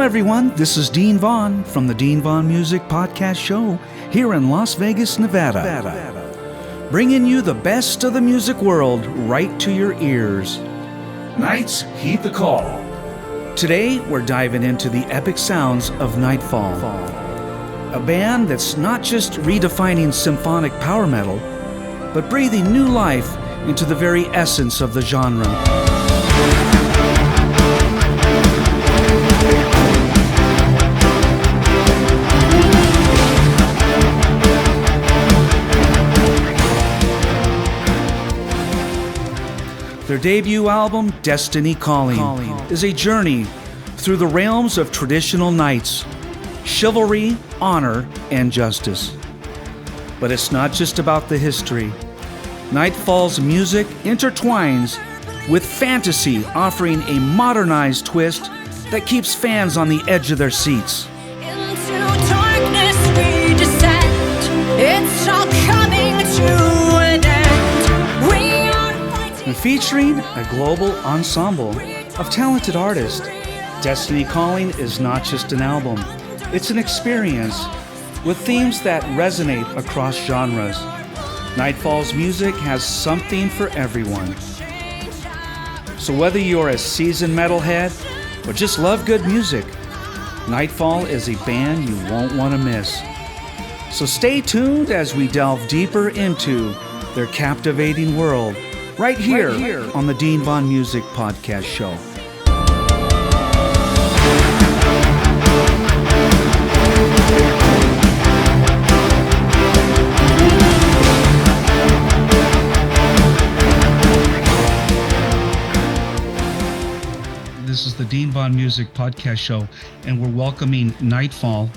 everyone. This is Dean Vaughn from the Dean Vaughn Music Podcast Show here in Las Vegas, Nevada. Bringing you the best of the music world right to your ears. Knights, heed the call. Today, we're diving into the epic sounds of Knightfall, a band that's not just redefining symphonic power metal, but breathing new life into the very essence of the genre. Their debut album, Destiny Calling, is a journey through the realms of traditional knights, chivalry, honor, and justice. But it's not just about the history. Knightfall's music intertwines with fantasy, offering a modernized twist that keeps fans on the edge of their seats. Into darkness we descend. It's all coming to an end. We are fighting. And featuring a global ensemble of talented artists, Destiny Calling is not just an album, it's an experience with themes that resonate across genres. Knightfall's music has something for everyone. So whether you're a seasoned metalhead or just love good music, Knightfall is a band you won't want to miss. So stay tuned as we delve deeper into their captivating world right here on the Dean Vaughn Music Podcast Show. This is the Dean Vaughn Music Podcast Show, and we're welcoming Knightfall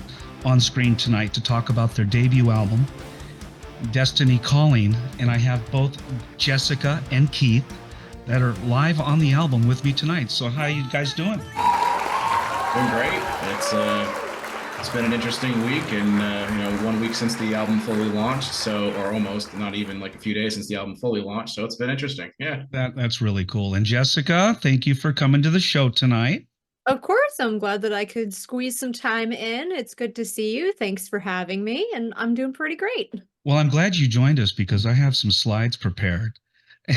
on screen tonight to talk about their debut album, Destiny Calling. And I have both Jessica and Keith that are live on the album with me tonight. So how are you guys doing? Doing great. It's been an interesting week, and 1 week since the album fully launched, or almost, not even like a few days since the album fully launched. So it's been interesting. Yeah, That's really cool. And Jessica, thank you for coming to the show tonight. Of course, I'm glad that I could squeeze some time in. It's good to see you. Thanks for having me, and I'm doing pretty great. Well, I'm glad you joined us because I have some slides prepared.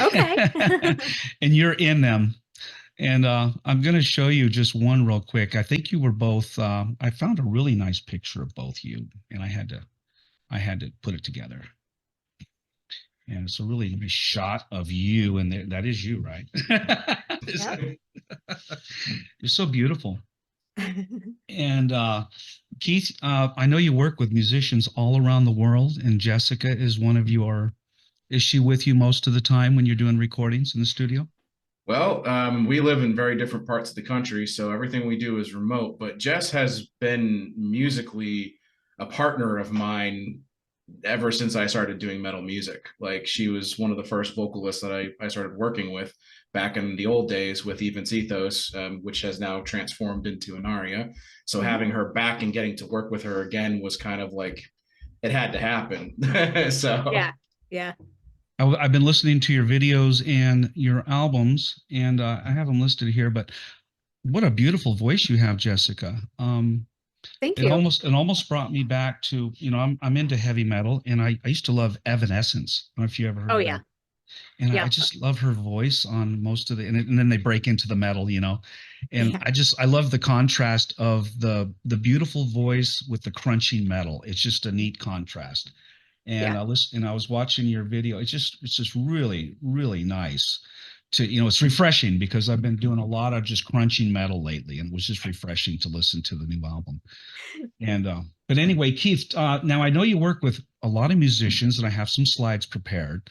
Okay. And you're in them. And I'm going to show you just one real quick. I think you were both. I found a really nice picture of both you, and I had to put it together. And it's a really nice shot of you, and that is you, right? Yep. You're so beautiful. And Keith, I know you work with musicians all around the world, and Jessica is one of your. Is she with you most of the time when you're doing recordings in the studio? Well, we live in very different parts of the country, so everything we do is remote. But Jess has been musically a partner of mine ever since I started doing metal music. Like, she was one of the first vocalists that I started working with back in the old days with Events Ethos, which has now transformed into Anaria. So having her back and getting to work with her again was kind of like, it had to happen. So Yeah. I've been listening to your videos and your albums, and I have them listed here. But what a beautiful voice you have, Jessica. Thank It you. almost brought me back to, I'm into heavy metal, and I used to love Evanescence. I don't know if you ever heard Oh, of yeah. that. And Yeah. I just love her voice on most of and then they break into the metal, and Yeah. I love the contrast of the beautiful voice with the crunching metal. It's just a neat contrast. And Yeah. I was watching your video. It's just really, really nice to, it's refreshing because I've been doing a lot of just crunching metal lately, and it was just refreshing to listen to the new album. And, but anyway, Keith, now I know you work with a lot of musicians, and I have some slides prepared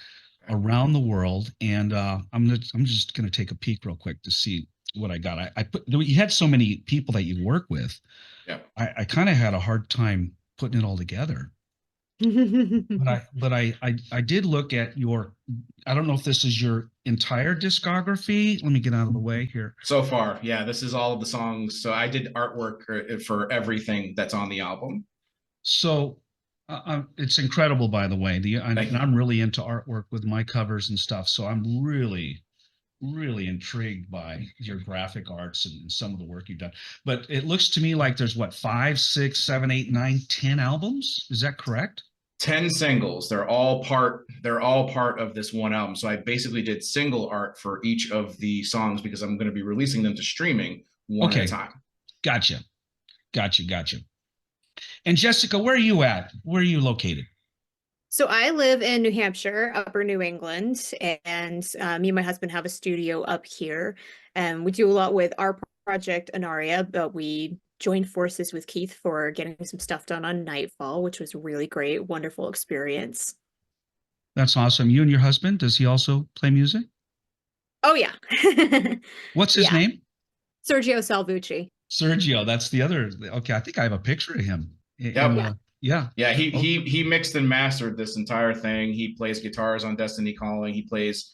around the world. And, I'm just going to take a peek real quick to see what I got. You had so many people that you work with. yeah. I kind of had a hard time putting it all together. But I did look at your. I don't know if this is your entire discography. Let me get out of the way here. So far, yeah, this is all of the songs. So I did artwork for everything that's on the album. So it's incredible, by the way. And I'm really into artwork with my covers and stuff. So I'm really, really intrigued by your graphic arts and some of the work you've done. But it looks to me like there's what, 5, 6, 7, 8, 9, 10 albums? Is that correct? 10 singles. They're all part of this one album. So I basically did single art for each of the songs because I'm going to be releasing them to streaming one at a time. Gotcha. And Jessica, where are you at? Where are you located? So I live in New Hampshire, Upper New England, and me and my husband have a studio up here. And we do a lot with our project Anaria, but we joined forces with Keith for getting some stuff done on Knightfall, which was really great, wonderful experience. That's awesome. You and your husband, does he also play music? Oh yeah. What's his name? Sergio Salbucci. Sergio, that's the other. Okay, I think I have a picture of him. Yeah, he mixed and mastered this entire thing. He plays guitars on Destiny Calling. He plays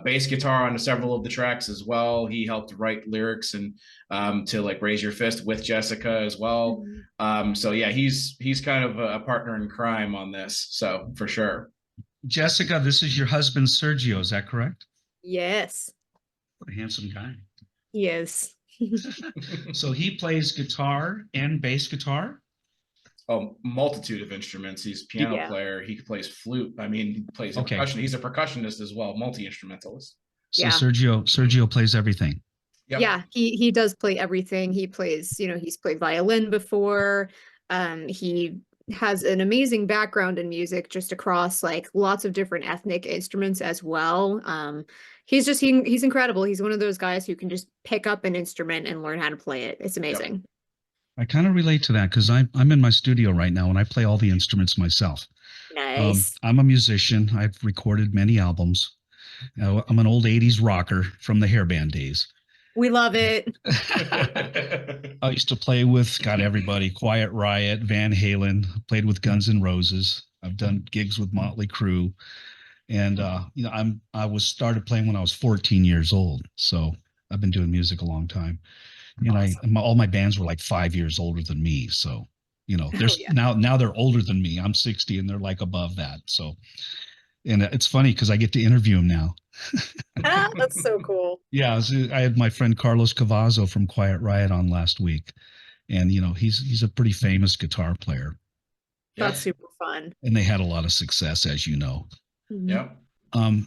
bass guitar on several of the tracks as well. He helped write lyrics and to like Raise Your Fist with Jessica as well. So yeah, he's kind of a partner in crime on this. So for sure. Jessica, this is your husband Sergio, is that correct? Yes. What a handsome guy. He is. So he plays guitar and bass guitar? Oh, multitude of instruments. He's a piano player. He plays flute. I mean, he plays percussion. He's a percussionist as well, multi-instrumentalist. So Sergio plays everything. Yep. Yeah, he does play everything. He plays, he's played violin before. He has an amazing background in music just across like lots of different ethnic instruments as well. He's incredible. He's one of those guys who can just pick up an instrument and learn how to play it. It's amazing. Yep. I kind of relate to that because I'm in my studio right now and I play all the instruments myself. Nice. I'm a musician. I've recorded many albums. I'm an old 80s rocker from the hairband days. We love it. I used to play with, everybody, Quiet Riot, Van Halen, played with Guns N' Roses. I've done gigs with Motley Crue. And, I started playing when I was 14 years old. So I've been doing music a long time. And all my bands were like 5 years older than me. So, now they're older than me. I'm 60 and they're like above that. So, and it's funny because I get to interview them now. That's so cool. Yeah. I had my friend Carlos Cavazzo from Quiet Riot on last week. And, he's a pretty famous guitar player. That's super fun. And they had a lot of success, as you know. Yep.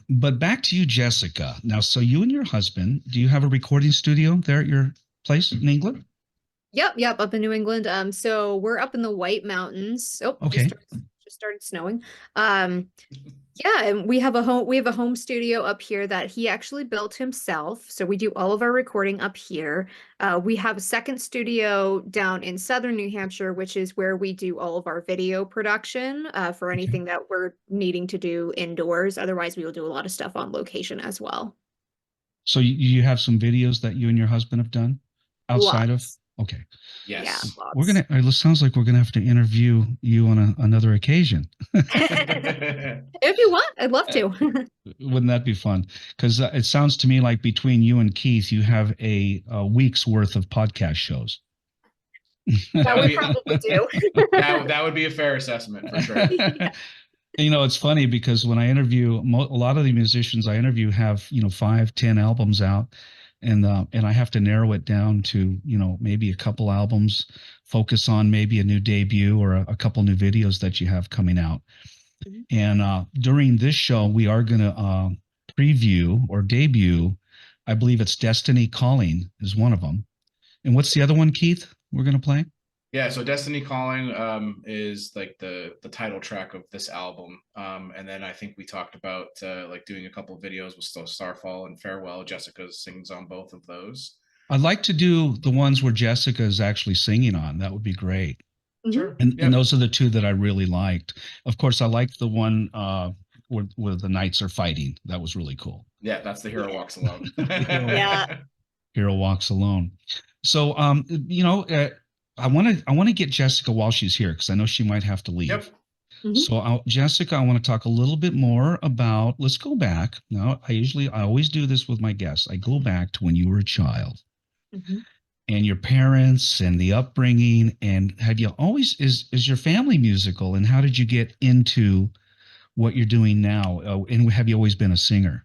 But back to you, Jessica. Now, so you and your husband, do you have a recording studio there at your place in England? Yep, up in New England. So we're up in the White Mountains. Oh, okay. Just started snowing. Yeah, and we have a home studio up here that he actually built himself. So we do all of our recording up here. We have a second studio down in southern New Hampshire, which is where we do all of our video production for anything that we're needing to do indoors. Otherwise, we will do a lot of stuff on location as well. So you have some videos that you and your husband have done outside of? Okay. Yes. Yeah, it sounds like we're going to have to interview you on another occasion. If you want, I'd love to. Wouldn't that be fun? Because it sounds to me like between you and Keith, you have a week's worth of podcast shows. That we probably do. that would be a fair assessment for sure. It's funny because when I interview a lot of the musicians I interview have 5, 10 albums out. And I have to narrow it down to, maybe a couple albums, focus on maybe a new debut or a couple new videos that you have coming out. Mm-hmm. And during this show, we are going to preview or debut, I believe it's Destiny Calling is one of them. And what's the other one, Keith, we're going to play? Yeah, so Destiny Calling is like the title track of this album. And then I think we talked about like doing a couple of videos with Starfall and Farwell. Jessica sings on both of those. I'd like to do the ones where Jessica is actually singing on. That would be great. Sure. And those are the two that I really liked. Of course, I liked the one where the knights are fighting. That was really cool. Yeah, that's the Hero Walks Alone. Yeah. Hero Walks Alone. So, I want to get Jessica while she's here because I know she might have to leave. Yep. Mm-hmm. So Jessica, I want to talk a little bit more about, let's go back. Now, I always do this with my guests. I go back to when you were a child and your parents and the upbringing, and have you always, is your family musical, and how did you get into what you're doing now? And have you always been a singer?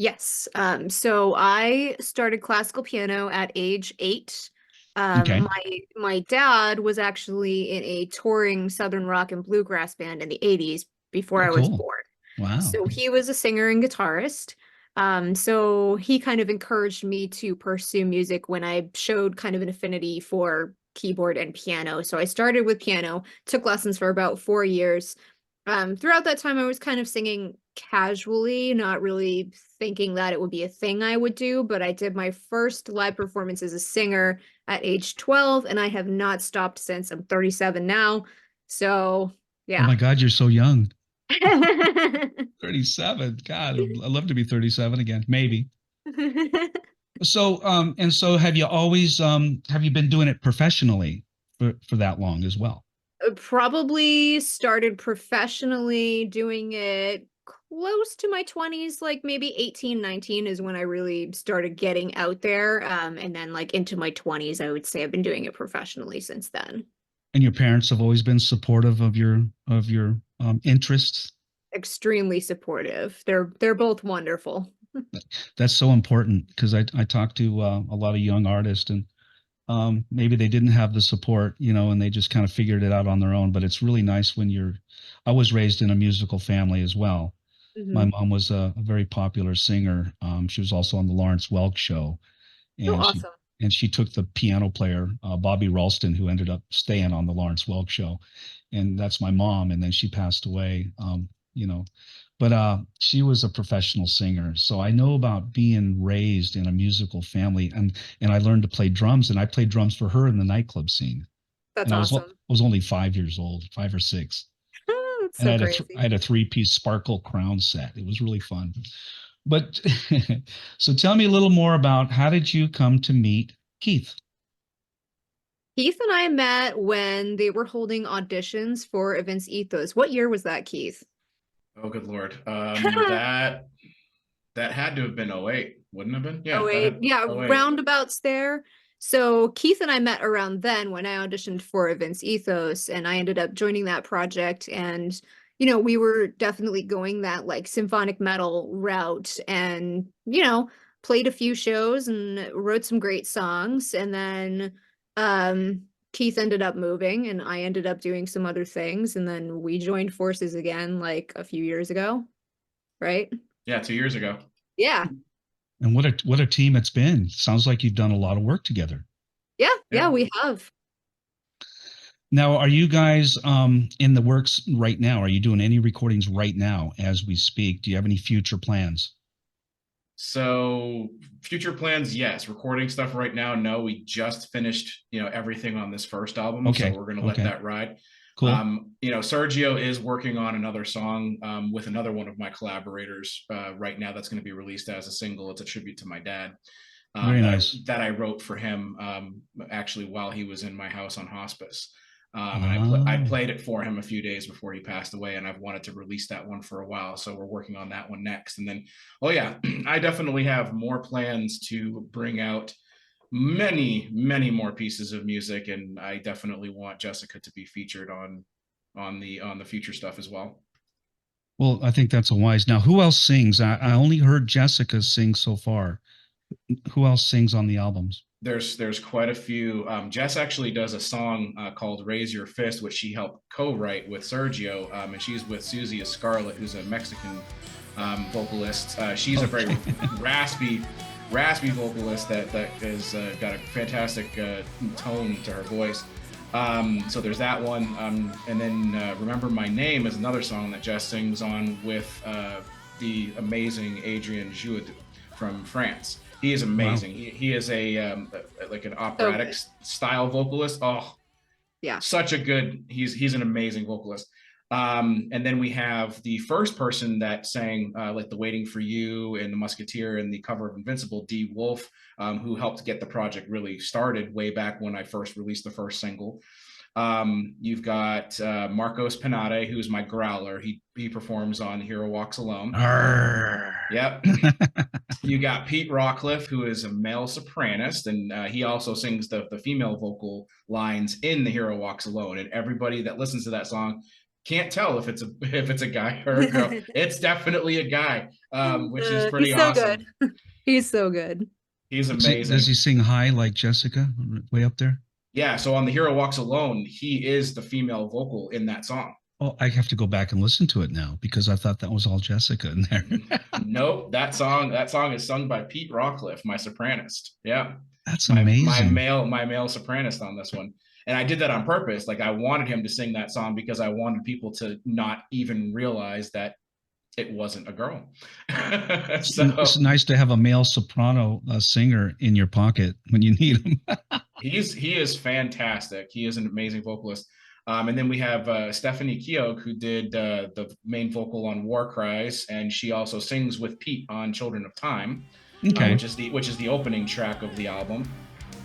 Yes. So I started classical piano at age 8. Okay. My dad was actually in a touring Southern rock and bluegrass band in the 80s before Oh, I was cool. born. Wow. So he was a singer and guitarist. So he kind of encouraged me to pursue music when I showed kind of an affinity for keyboard and piano. So I started with piano, took lessons for about 4 years. Throughout that time, I was kind of singing casually, not really thinking that it would be a thing I would do, but I did my first live performance as a singer at age 12, and I have not stopped since. I'm 37 now. So, Oh yeah. my God, you're so young. 37. God, I'd love to be 37 again, maybe. So, and so have you always, have you been doing it professionally for that long as well? Probably started professionally doing it close to my 20s, like maybe 18, 19 is when I really started getting out there. And then like into my 20s, I would say I've been doing it professionally since then. And your parents have always been supportive of your interests. Extremely supportive. They're both wonderful. That's so important because I talk to a lot of young artists and maybe they didn't have the support, and they just kind of figured it out on their own. But it's really nice when I was raised in a musical family as well. My Mhm. mom was a very popular singer. She was also on the Lawrence Welk show, Oh, and awesome. she took the piano player Bobby Ralston, who ended up staying on the Lawrence Welk show, and that's my mom. And then she passed away, you know. But she was a professional singer, so I know about being raised in a musical family, and I learned to play drums, and I played drums for her in the nightclub scene, That's and awesome. was only 5 years old, 5 or 6, That's and so I crazy. had a 3-piece sparkle crown set. It was really fun. But so tell me a little more about how did you come to meet Keith? Keith and I met when they were holding auditions for Events Ethos. What year was that, Keith? Oh, good Lord. That had to have been '08, wouldn't have been? Oh Yeah, that wait, had yeah, '08. roundabouts there. So Keith and I met around then when I auditioned for Events Ethos, and I ended up joining that project. And we were definitely going that like symphonic metal route, and played a few shows and wrote some great songs. And then Keith ended up moving, and I ended up doing some other things, and then we joined forces again like a few years ago, right? Yeah, 2 years ago. Yeah. And what a team it's been. Sounds like you've done a lot of work together. Yeah, yeah, Yeah. we have. Now, are you guys in the works right now? Are you doing any recordings right now as we speak? Do you have any future plans? So future plans, yes. Recording stuff right now, no. We just finished, everything on this first album, so Okay. we're gonna let Okay. that ride. Cool. Sergio is working on another song with another one of my collaborators right now. That's going to be released as a single. It's a tribute to my dad Very nice. that I wrote for him actually while he was in my house on hospice. And I Ah. played it for him a few days before he passed away, and I've wanted to release that one for a while. So we're working on that one next. And then, oh yeah, I definitely have more plans to bring out many, many more pieces of music, and I definitely want Jessica to be featured on the future stuff as well. Well, I think that's a wise. Now, who else sings? I only heard Jessica sing so far. Who else sings on the albums? There's quite a few. Jess actually does a song called "Raise Your Fist," which she helped co-write with Sergio, and she's with Susie Scarlett, who's a Mexican vocalist. She's a very raspy, raspy vocalist that has got a fantastic tone to her voice. So there's that one, and then "Remember My Name" is another song that Jess sings on with the amazing Adrien Jouet from France. He is Wow. amazing. He is like an So operatic good. style vocalist. Oh, Yeah. such a good. He's an amazing vocalist. And then we have the first person that sang like the "Waiting for You" and the Musketeer and the cover of Invincible, D Wolf, who helped get the project really started way back when I first released the first single. You've got Marcos Panade, who's my growler. He performs on "Hero Walks Alone." Arr. Yep. You got Pete Rockcliffe, who is a male sopranist, and he also sings the female vocal lines in "The Hero Walks Alone." And everybody that listens to that song can't tell if it's a guy or a girl. It's definitely a guy, which is pretty He's so awesome. good. He's so good. He's amazing. Does he sing high like Jessica way up there? Yeah, so on The Hero Walks Alone, he is the female vocal in that song. Oh, I have to go back and listen to it now because I thought that was all Jessica in there. Nope, that song is sung by Pete Rawcliffe, my sopranist. Yeah. That's amazing. My male sopranist on this one. And I did that on purpose. Like, I wanted him to sing that song because I wanted people to not even realize that it wasn't a girl. So it's nice to have a male soprano singer in your pocket when you need him. he is fantastic. He is an amazing vocalist. And then we have Stephanie Keogh, who did the main vocal on War Cries, and she also sings with Pete on Children of Time, Okay. which is the opening track of the album.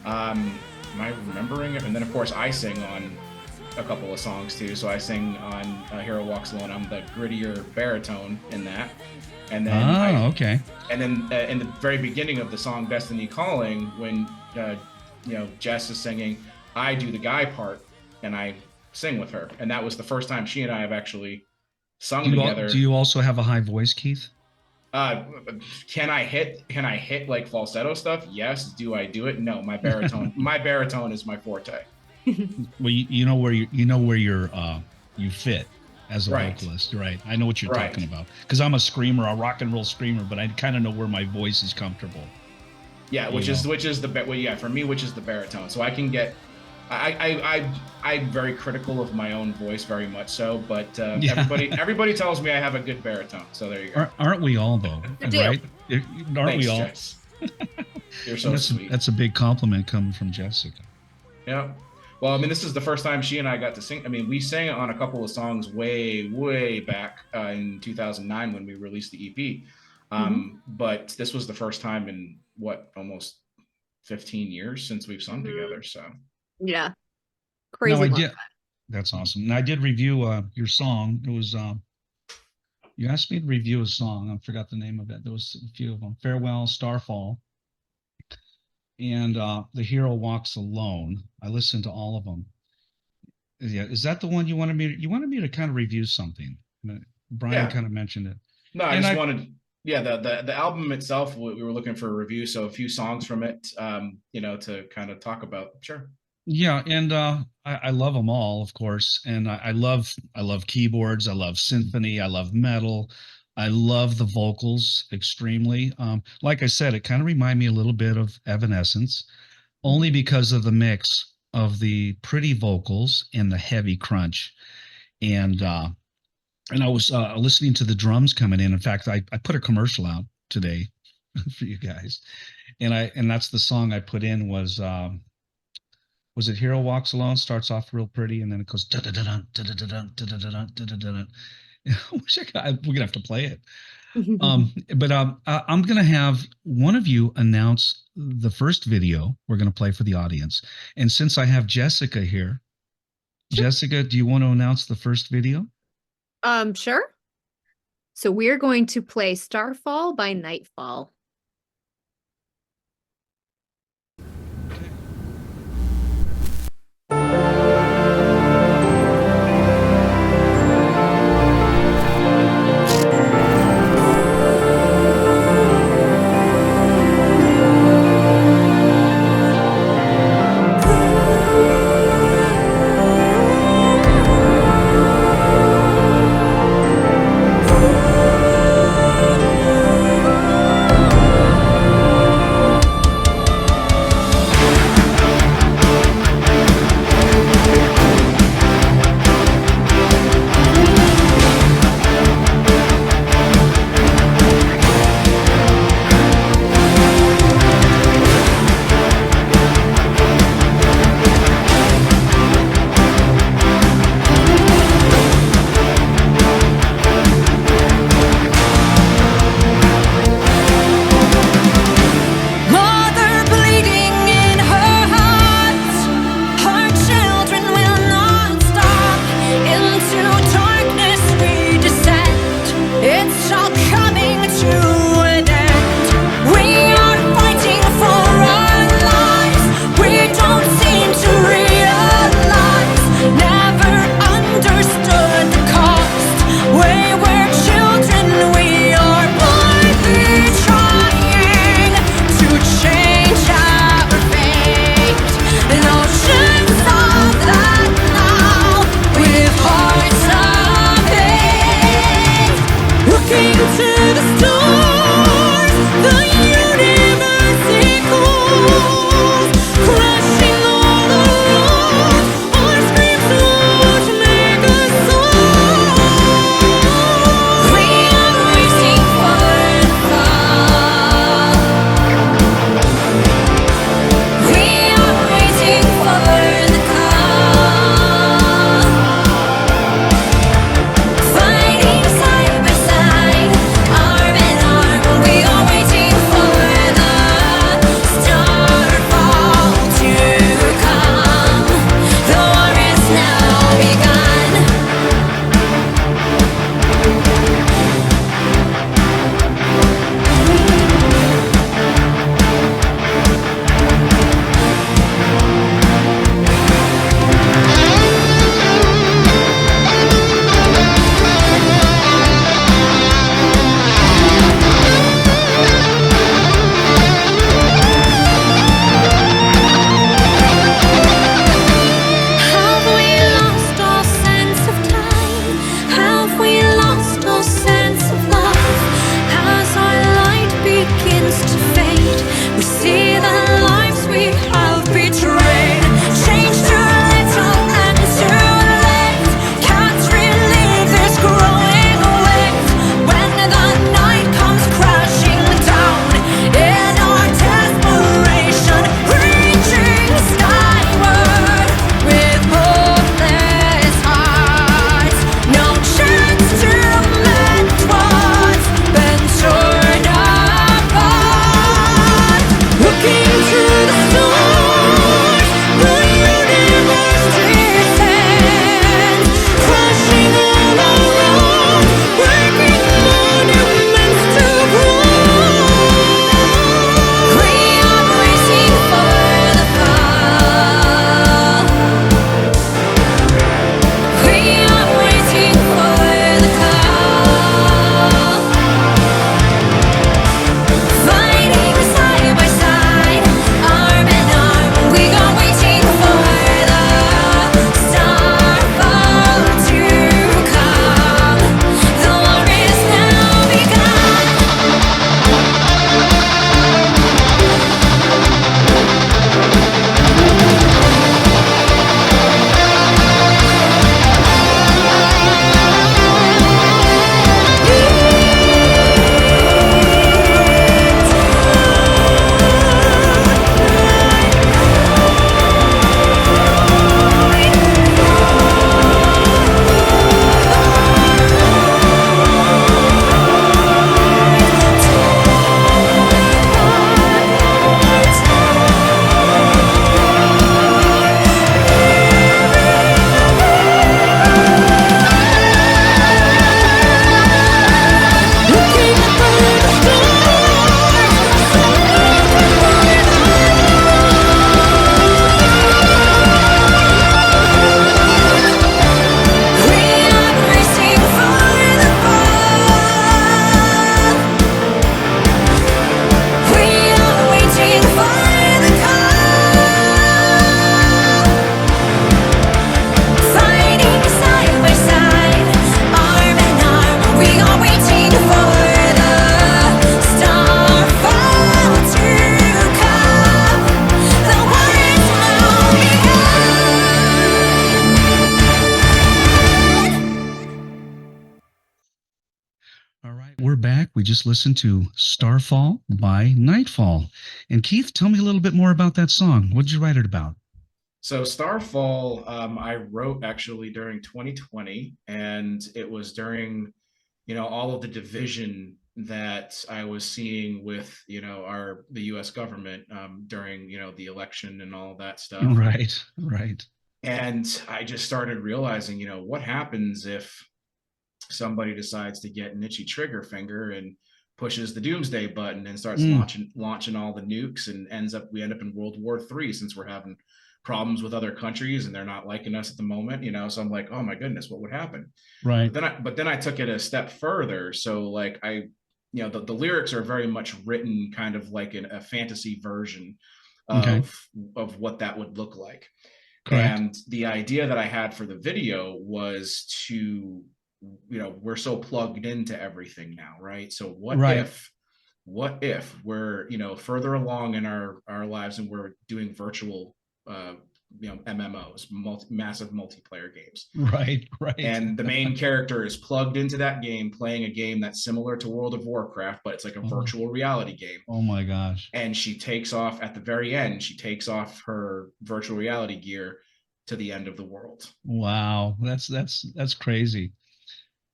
Am I remembering it? And then, of course, I sing on a couple of songs too. So I sing on Hero Walks Alone. I'm the grittier baritone in that. And then okay. And then in the very beginning of the song Destiny Calling, when Jess is singing, I do the guy part and I sing with her. And that was the first time she and I have actually sung together. Do you also have a high voice, Keith? Can I hit like falsetto stuff? Yes. Do I do it? No. My baritone is my forte. Well, you know where you fit as a vocalist, right? I know what you're talking about because I'm a screamer, a rock and roll screamer, but I kind of know where my voice is comfortable. Yeah, which is for me, which is the baritone. So I can get. I'm very critical of my own voice, very much so. But everybody tells me I have a good baritone. So there you go. Aren't we all though? Right? Aren't we all? Jess. You're so sweet. That's a big compliment coming from Jessica. Yeah. Well, I mean, this is the first time she and I got to sing. I mean, we sang on a couple of songs way, way back in 2009 when we released the EP. But this was the first time in almost 15 years since we've sung together. So yeah, crazy. No, that's awesome. And I did review your song. It was you asked me to review a song. I forgot the name of it. There was a few of them: Farwell, Starfall, and The Hero Walks Alone. I listened to all of them. Yeah, is that the one you wanted me to kind of review something? Brian kind of mentioned it. No, I wanted. Yeah, the album itself, we were looking for a review, so a few songs from it, to kind of talk about. Sure. Yeah, and I love them all, of course, and I love keyboards, I love symphony, I love metal, I love the vocals extremely. Like I said, it kind of reminded me a little bit of Evanescence, only because of the mix of the pretty vocals and the heavy crunch, and I was listening to the drums coming in. In fact, I put a commercial out today for you guys, and that's the song I put in was it Hero Walks Alone? Starts off real pretty, and then it goes da da da da da da da da da da da da da. We're gonna have to play it. But I'm gonna have one of you announce the first video we're gonna play for the audience, and since I have Jessica here, Jessica, do you want to announce the first video? Sure. So we're going to play Starfall by Knightfall. We just listened to Starfall by Knightfall. And Keith, tell me a little bit more about that song. What did you write it about? So Starfall, I wrote actually during 2020, and it was during, all of the division that I was seeing with, the U.S. government during, the election and all of that stuff. Right, right. And I just started realizing, what happens if somebody decides to get an itchy trigger finger and pushes the doomsday button and starts Mm, launching all the nukes, and we end up in World War III, since we're having problems with other countries and they're not liking us at the moment, so I'm like, oh my goodness, what would happen? right. But then I took it a step further. So like the lyrics are very much written kind of like a fantasy version Okay. of what that would look like. Correct. And the idea that I had for the video was to, we're so plugged into everything now, right? So Right. what if we're, further along in our lives and we're doing virtual, MMOs, massive multiplayer games, Right. Right. and the main character is plugged into that game, playing a game that's similar to World of Warcraft, but it's like a Oh, virtual reality game. oh my gosh. And she takes off at the very end. She takes off her virtual reality gear to the end of the world. Wow. That's crazy.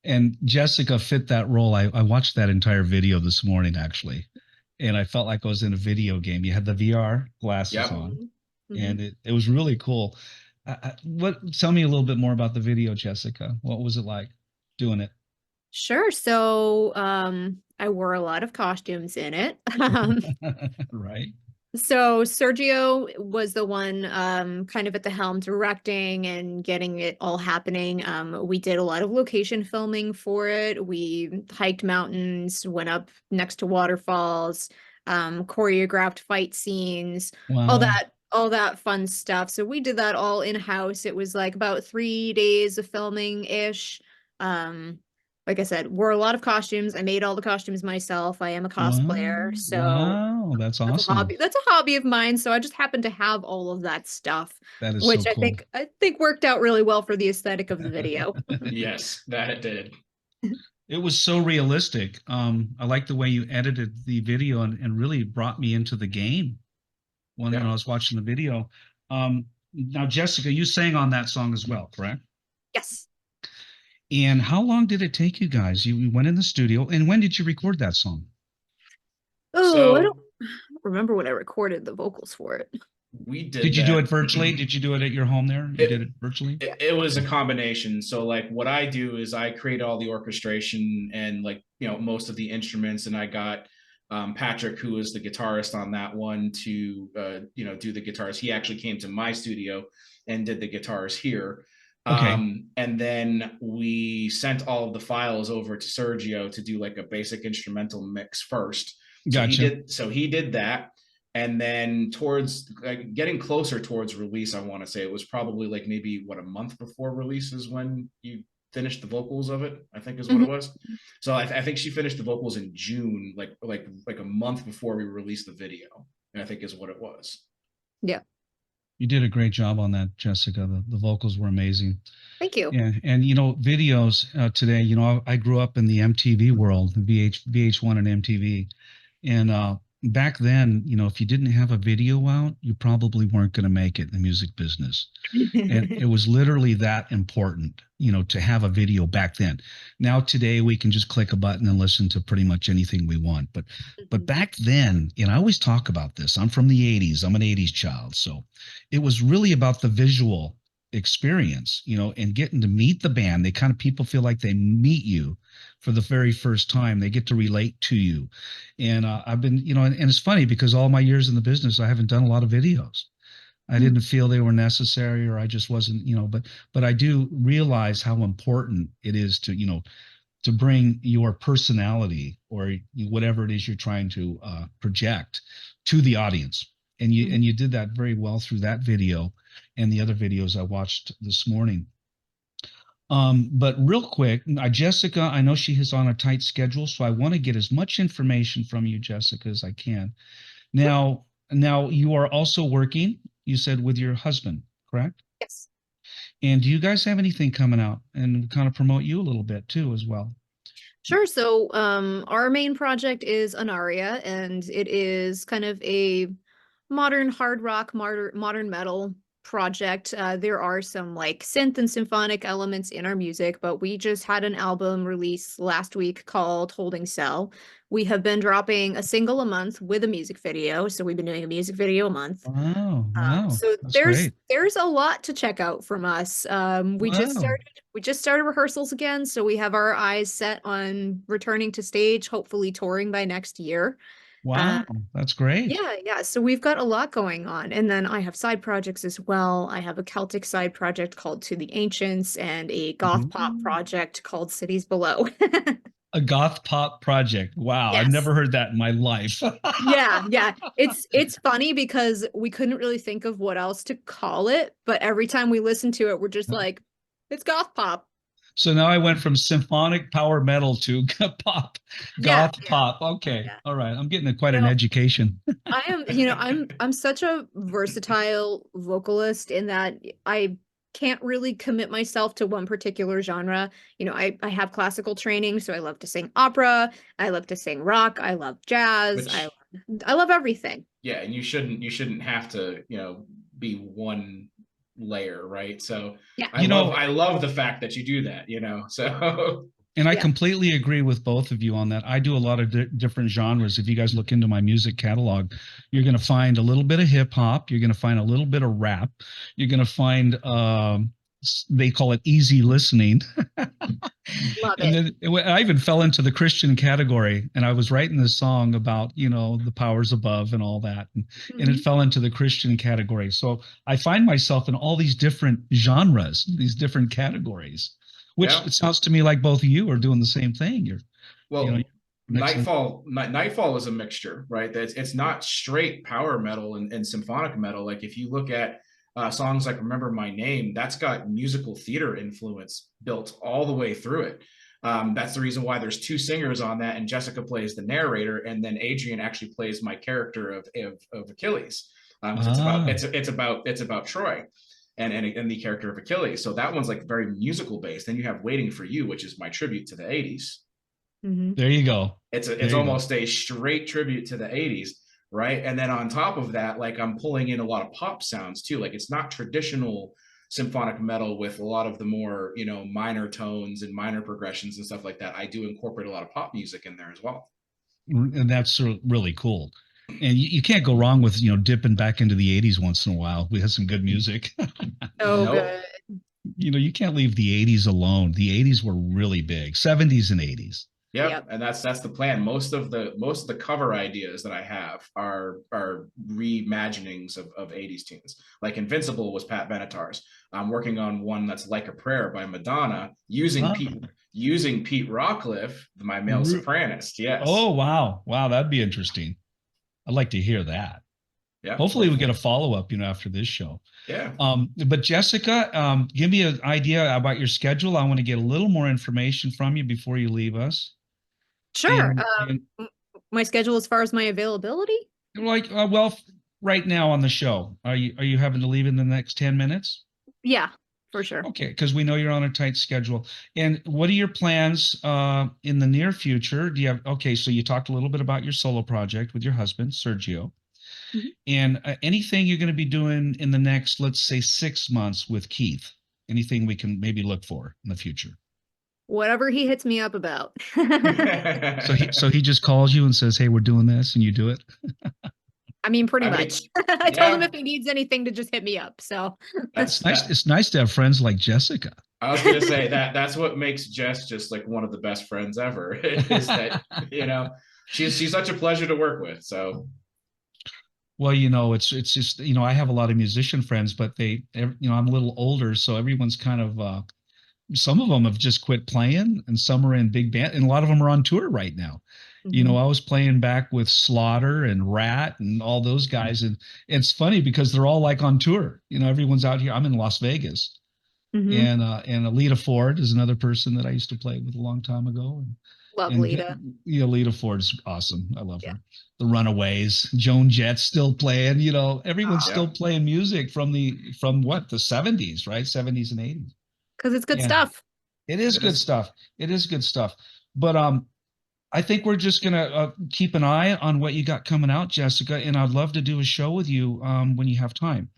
And Jessica fit that role. I watched that entire video this morning actually, and I felt like I was in a video game. You had the VR glasses Yep. on, Mhm. and it was really cool. What? Tell me a little bit more about the video, Jessica. What was it like doing it? Sure. So, I wore a lot of costumes in it. Right. So Sergio was the one kind of at the helm directing and getting it all happening. We did a lot of location filming for it. We hiked mountains, went up next to waterfalls, choreographed fight scenes, Wow. all that fun stuff. So we did that all in-house. It was like about 3 days of filming ish. Um, like I said, wore a lot of costumes. I made all the costumes myself. I am a Wow. cosplayer, so Wow. That's that's a awesome. hobby. That's a hobby of mine. So I just happen to have all of that stuff, That is which so cool. I think worked out really well for the aesthetic of the video. Yes, that it did. It was so realistic. I like the way you edited the video and really brought me into the game when I Yep. was watching the video. Now, Jessica, you sang on that song as well, correct? Yes. And how long did it take you guys? You went in the studio, and when did you record that song? Oh, I don't So remember when I recorded the vocals for it. we did Did you do that. it virtually? Did you do it at your home there? You did it, it virtually? it was a combination. So like what I do is I create all the orchestration and like, most of the instruments, and I got Patrick, who is the guitarist on that one, to do the guitars. He actually came to my studio and did the guitars here. Okay, And then we sent all of the files over to Sergio to do like a basic instrumental mix first. gotcha. So he did that. And then towards like getting closer towards release, I want to say it was probably like maybe a month before release is when you finished the vocals of it, I think is what it Mhm. was. So I think she finished the vocals in June, like a month before we released the video, I think is what it was. Yeah. You did a great job on that, Jessica. The vocals were amazing. Thank you. Yeah, and videos today. I grew up in the MTV world, VH1 and MTV, and back then, if you didn't have a video out, you probably weren't going to make it in the music business. And it was literally that important, to have a video back then. Now today we can just click a button and listen to pretty much anything we want. But Mhm. back then, I always talk about this. I'm from the 80s. I'm an 80s child. So it was really about the visual experience, and getting to meet the band. They kind of, people feel like they meet you for the very first time. They get to relate to you. And I've been, and it's funny because all my years in the business, I haven't done a lot of videos. I Mm. didn't feel they were necessary, or I just wasn't, but I do realize how important it is to, to bring your personality or whatever it is you're trying to project to the audience. And Mhm. you did that very well through that video and the other videos I watched this morning. But real quick, Jessica, I know she is on a tight schedule, so I want to get as much information from you, Jessica, as I can. Sure. Now you are also working, you said, with your husband, correct? Yes. And do you guys have anything coming out and kind of promote you a little bit too, as well? Sure. So, our main project is Anaria, and it is kind of a modern hard rock, modern metal project. There are some like synth and symphonic elements in our music, but we just had an album release last week called Holding Cell. We have been dropping a single a month with a music video, so we've been doing a music video a month. Wow, wow, So that's there's great. there's a lot to check out from us. Wow, We just started rehearsals again, so we have our eyes set on returning to stage, hopefully touring by next year. Uh, wow, that's great. yeah. So we've got a lot going on. And then I have side projects as well. I have a Celtic side project called To the Ancients and a goth pop Ooh. project called Cities Below. A goth pop project. Wow, I've Yes. never heard that in my life. Yeah. It's funny because we couldn't really think of what else to call it, but every time we listen to it, we're just like, it's goth pop. So now I went from symphonic power metal to pop, Yeah, goth pop. Okay, yeah. all right. I'm getting quite an No, education. I am, I'm such a versatile vocalist in that I can't really commit myself to one particular genre. I have classical training, so I love to sing opera, I love to sing rock, I love jazz, Which, I love everything. yeah, and you shouldn't have to, be one layer, right? So Yeah. I You love know, I love the fact that you do that, So and I Yeah. completely agree with both of you on that. I do a lot of different genres. If you guys look into my music catalog, you're going to find a little bit of hip hop. You're going to find a little bit of rap. You're going to find, they call it easy listening. Love And it. then I even fell into the Christian category, and I was writing this song about, the powers above and all that. And it Mhm. fell into the Christian category. So I find myself in all these different genres, these different categories, which yeah. it sounds to me like both of you are doing the same thing. You're Well, mixing. Nightfall is a mixture, right? It's not straight power metal and symphonic metal. Like if you look at songs like "Remember My Name," that's got musical theater influence built all the way through it. That's the reason why there's two singers on that, and Jessica plays the narrator, and then Adrian actually plays my character of Achilles, because Ah, it's about Troy. And the character of Achilles. So that one's like very musical based. Then you have Waiting for You, which is my tribute to the 80s. Mhm. there you go. It's There you go. almost a straight tribute to the 80s, right? And then on top of that, like I'm pulling in a lot of pop sounds too. Like it's not traditional symphonic metal with a lot of the more, minor tones and minor progressions and stuff like that. I do incorporate a lot of pop music in there as well. And that's really cool. And you can't go wrong with, dipping back into the 80s once in a while. We had some good music. So Nope. good. You can't leave the 80s alone. The 80s were really big, 70s and 80s. Yep, Yep. and that's the plan. Most of the cover ideas that I have are reimaginings of 80s tunes. Like Invincible was Pat Benatar's. I'm working on one that's Like a Prayer by Madonna using Ah, Pete Rockcliffe, my male re- sopranist. Yes. oh, wow. Wow, that'd be interesting. I'd like to hear that. Yeah. Hopefully we get a follow-up, after this show. Yeah. But Jessica, give me an idea about your schedule. I want to get a little more information from you before you leave us. Sure. And My schedule as far as my availability? like, well, right now on the show, are you having to leave in the next 10 minutes? Yeah, for sure. Okay, because we know you're on a tight schedule. And what are your plans in the near future? Do you have, okay, so you talked a little bit about your solo project with your husband, Sergio. Mhm. And anything you're going to be doing in the next, let's say, 6 months with Keith? Anything we can maybe look for in the future? Whatever he hits me up about. So he just calls you and says, "Hey, we're doing this," and you do it. I mean, pretty I much. mean, I told him yeah, if he needs anything to just hit me up. So that's It's nice. that. It's nice to have friends like Jessica. I was gonna say that's what makes Jess just like one of the best friends ever. Is that she's such a pleasure to work with. So Well, it's just I have a lot of musician friends, but I'm a little older, so everyone's kind of some of them have just quit playing, and some are in big band, and a lot of them are on tour right now. Mhm. I was playing back with Slaughter and Rat and all those guys, and it's funny because they're all like on tour. Everyone's out here. I'm in Las Vegas, Mhm. and Alita Ford is another person that I used to play with a long time ago, Love and Lita. Alita Ford's awesome. I love Yeah. her. The Runaways, Joan Jett's still playing. Everyone's Oh, still yeah, playing music from what, the 70s, right? 70s and 80s. because it's good Yeah, stuff. it is it good is. stuff. It is good stuff. But I think we're just gonna keep an eye on what you got coming out, Jessica, and I'd love to do a show with you when you have time.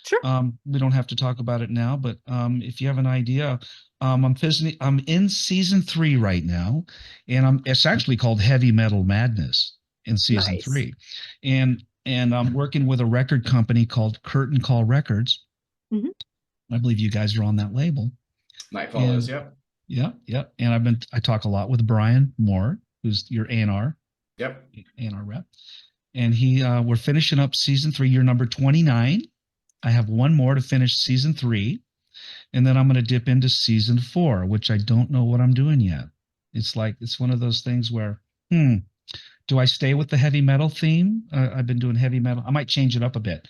Sure. We don't have to talk about it now, but if you have an idea, I'm in season 3 right now, and it's actually called Heavy Metal Madness in season Nice. 3, and I'm working with a record company called Curtain Call Records. Mhm. I believe you guys are on that label. Knightfall is, yep. Yeah. And I talk a lot with Brian Moore, who's your A&R Yep. rep. And we're finishing up season 3, year number 29. I have one more to finish season 3. And then I'm going to dip into season 4, which I don't know what I'm doing yet. It's one of those things where, do I stay with the heavy metal theme? I've been doing heavy metal. I might change it up a bit.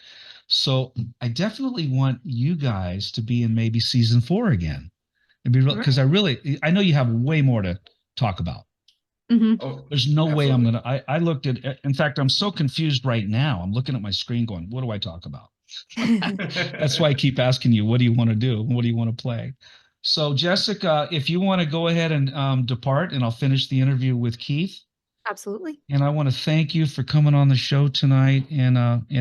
So I definitely want you guys to be in maybe season 4 again. It'd be real, because I know you have way more to talk about. Mhm. Oh, There's no way I'm absolutely. going to, I looked at, in fact, I'm so confused right now. I'm looking at my screen going, what do I talk about? That's why I keep asking you, what do you want to do? What do you want to play? So Jessica, if you want to go ahead and depart, and I'll finish the interview with Keith. Absolutely. And I want to thank you for coming on the show tonight, and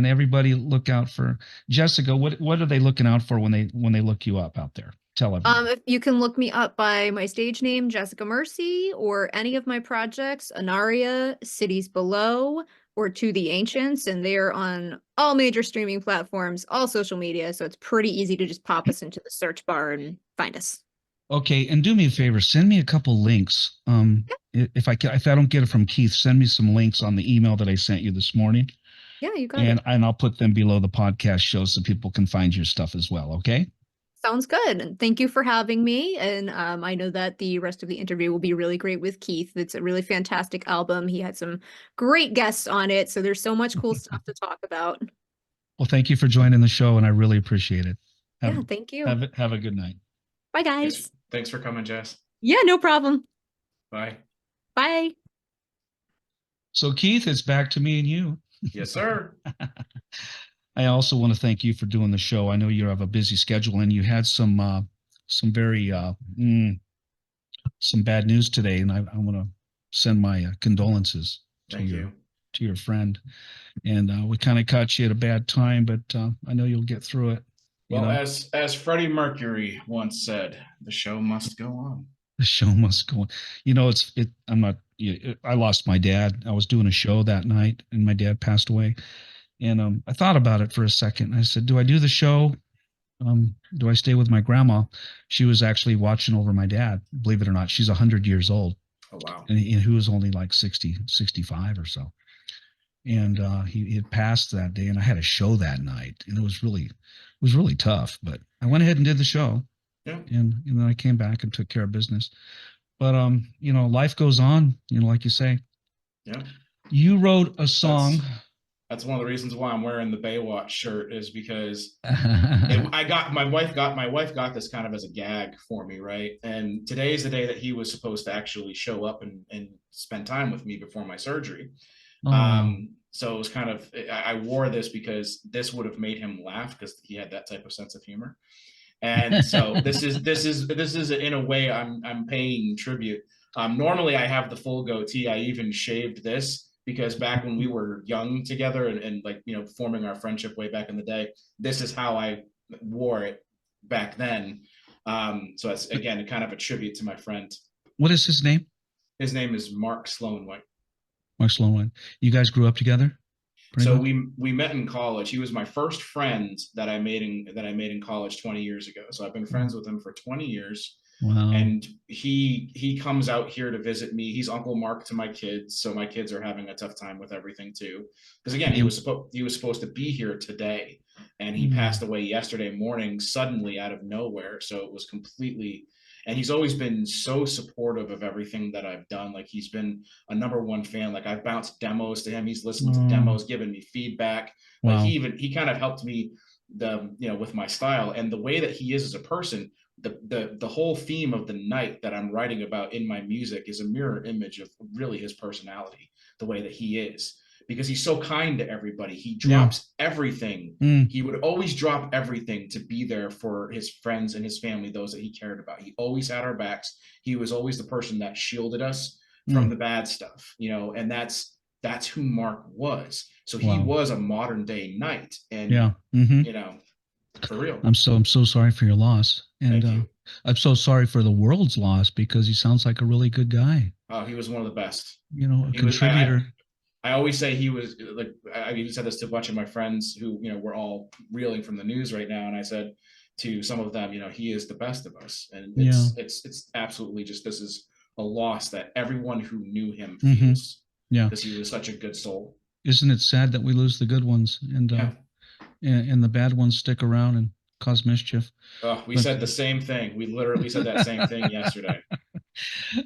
everybody look out for Jessica. What are they looking out for when they look you up out there? Tell everyone. If you can look me up by my stage name, Jessica Mercy, or any of my projects, Anaria, Cities Below, or To the Ancients, and they're on all major streaming platforms, all social media, so it's pretty easy to just pop us into the search bar and find us. Okay, and do me a favor, send me a couple links. If I don't get it from Keith, send me some links on the email that I sent you this morning, Yeah, you got it. and I'll put them below the podcast show so people can find your stuff as well. Okay. Sounds good. And thank you for having me. And I know that the rest of the interview will be really great with Keith. It's a really fantastic album. He had some great guests on it. So there's so much cool stuff to talk about. Well, thank you for joining the show, and I really appreciate it. Yeah, thank you. Have a good night. Bye, guys. Thanks for coming, Jess. Yeah, no problem. Bye. Bye. So Keith, it's back to me and you. Yes, sir. I also want to thank you for doing the show. I know you have a busy schedule, and you had some very some bad news today, and I want to send my condolences Thank you. to your friend. And we kind of caught you at a bad time, but I know you'll get through it. Well, as Freddie Mercury once said, the show must go on. The show must go on. I lost my dad. I was doing a show that night, and my dad passed away. And I thought about it for a second. I said, do I do the show? Do I stay with my grandma? She was actually watching over my dad. Believe it or not, she's 100 years old. Oh, wow. And he was only like 60, 65 or so. And he had passed that day, and I had a show that night, and it was really tough. But I went ahead and did the show. Yeah. And then I came back and took care of business. But life goes on, like you say. Yeah. You wrote a song. That's one of the reasons why I'm wearing the Baywatch shirt, is because my wife got this kind of as a gag for me, right? And today's the day that he was supposed to actually show up and spend time with me before my surgery. So it was kind of, I wore this because this would have made him laugh, because he had that type of sense of humor. And so this is in a way I'm paying tribute. Normally I have the full goatee. I even shaved this because back when we were young together and forming our friendship way back in the day, this is how I wore it back then. So it's, again, kind of a tribute to my friend. What is his name? His name is Mark Slauenwhite. Mark Slauenwhite. You guys grew up together? So we met in college. He was my first friend that I made in college 20 years ago. So I've been friends with him for 20 years. Wow. And he comes out here to visit me. He's Uncle Mark to my kids, so my kids are having a tough time with everything too. Because again, he was supposed to be here today, and he passed away yesterday morning suddenly out of nowhere. So it was completely. And he's always been so supportive of everything that I've done. Like, he's been a #1 fan. Like, I've bounced demos to him. He's listened to demos, given me feedback. Wow. Like, he kind of helped me with my style and the way that he is as a person. The whole theme of the night that I'm writing about in my music is a mirror image of really his personality, the way that he is, because he's so kind to everybody. He drops everything. He would always drop everything to be there for his friends and his family, those that he cared about. He always had our backs. He was always the person that shielded us from the bad stuff, you know, and that's who Mark was. So he was a modern day knight, and you know, for real. I'm so sorry for your loss, and Thank you. I'm so sorry for the world's loss, because he sounds like a really good guy. Oh, he was one of the best. You know, a contributor. I always say he was, like, I even said this to a bunch of my friends who, you know, we're all reeling from the news right now, and I said to some of them, you know, he is the best of us, and it's absolutely just, this is a loss that everyone who knew him feels, because he was such a good soul. Isn't it sad that we lose the good ones, and and the bad ones stick around and cause mischief? Oh, we said the same thing. We literally said that same thing yesterday.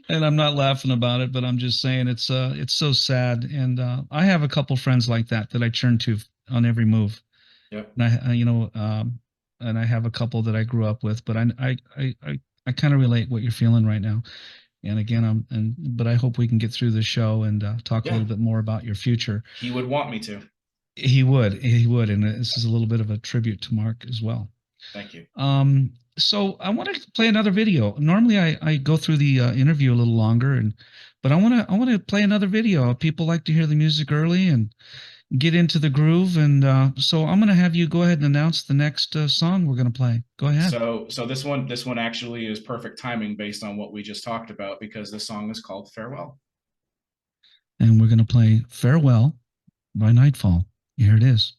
And I'm not laughing about it, but I'm just saying it's so sad. And I have a couple friends like that I turn to on every move. Yep. And and I have a couple that I grew up with, but I kind of relate what you're feeling right now. And again, but I hope we can get through the show and talk a little bit more about your future. He would want me to. He would, and this is a little bit of a tribute to Mark as well. Thank you. So I want to play another video. Normally I go through the interview a little longer, but I want to play another video. People like to hear the music early and get into the groove, and so I'm going to have you go ahead and announce the next song we're going to play. Go ahead. So this one actually is perfect timing based on what we just talked about, because this song is called Farewell. And we're going to play Farewell by Knightfall. Here it is.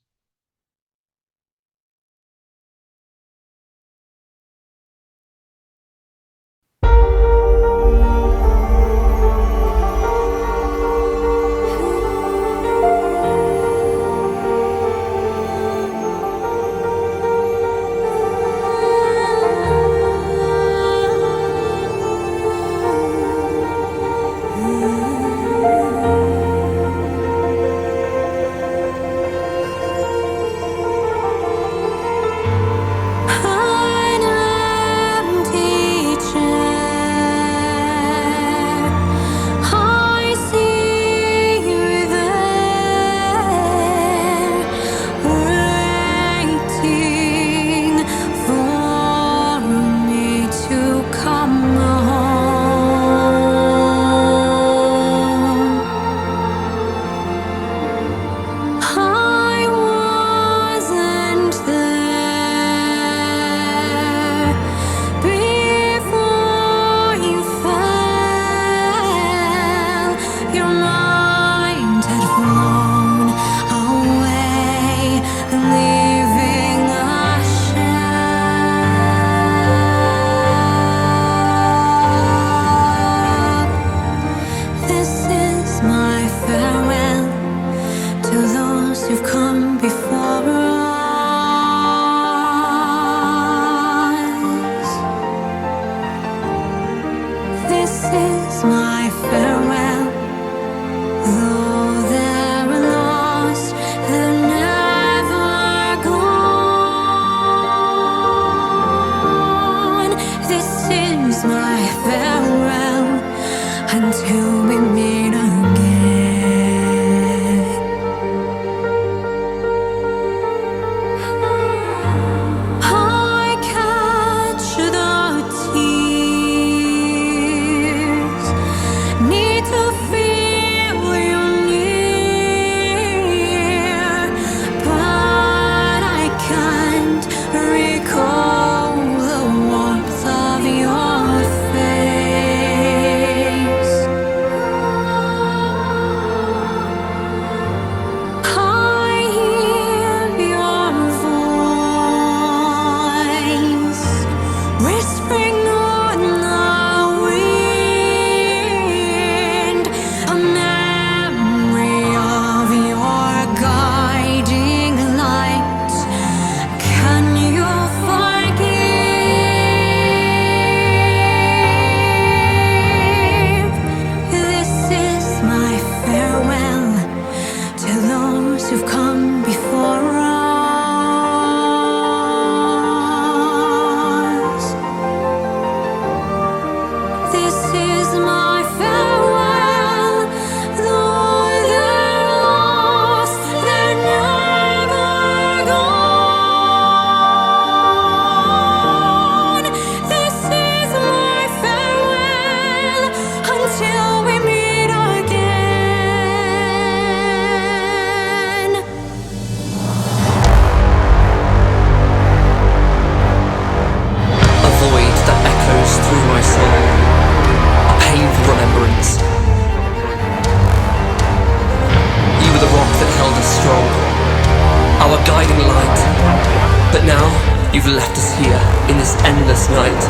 here in this endless night.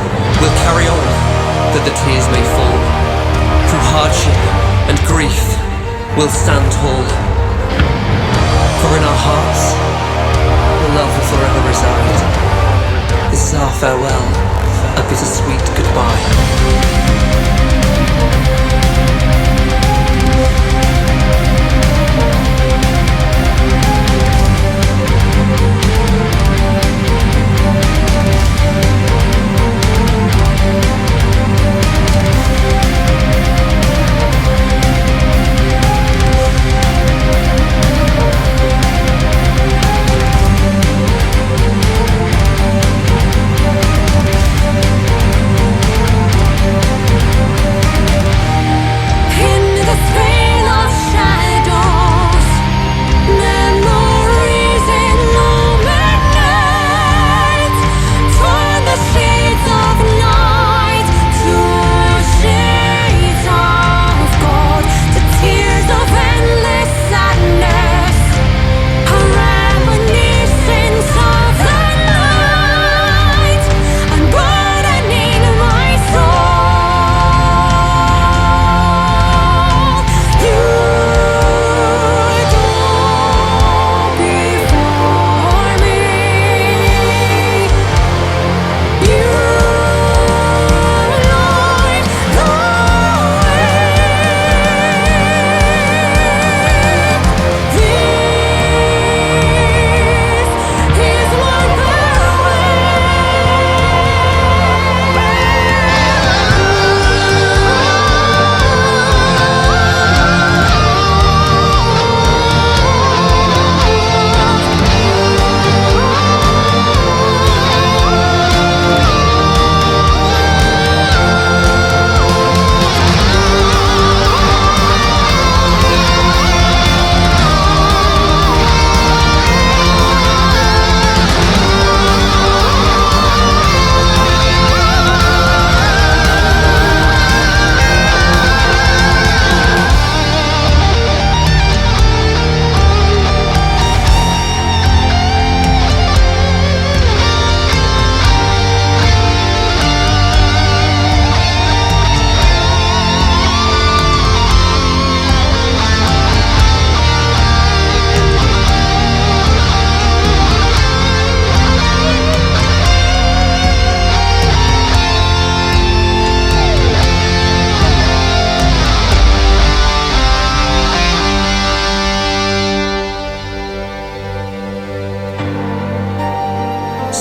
We'll carry on, that the tears may fall. Through hardship and grief, we'll stand tall. For in our hearts, the love will forever reside. This is our farewell, a bittersweet goodbye.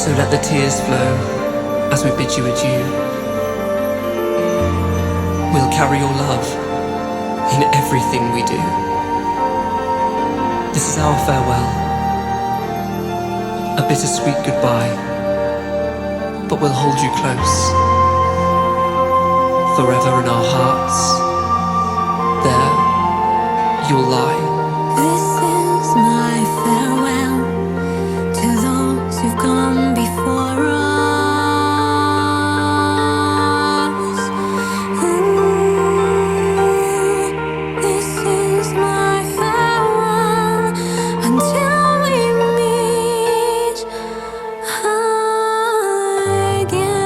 So let the tears flow as we bid you adieu. We'll carry your love in everything we do. This is our farewell, a bittersweet goodbye, but we'll hold you close, forever in our hearts. There you'll lie. This is my farewell to those who've gone before us. This is my farewell until we meet again.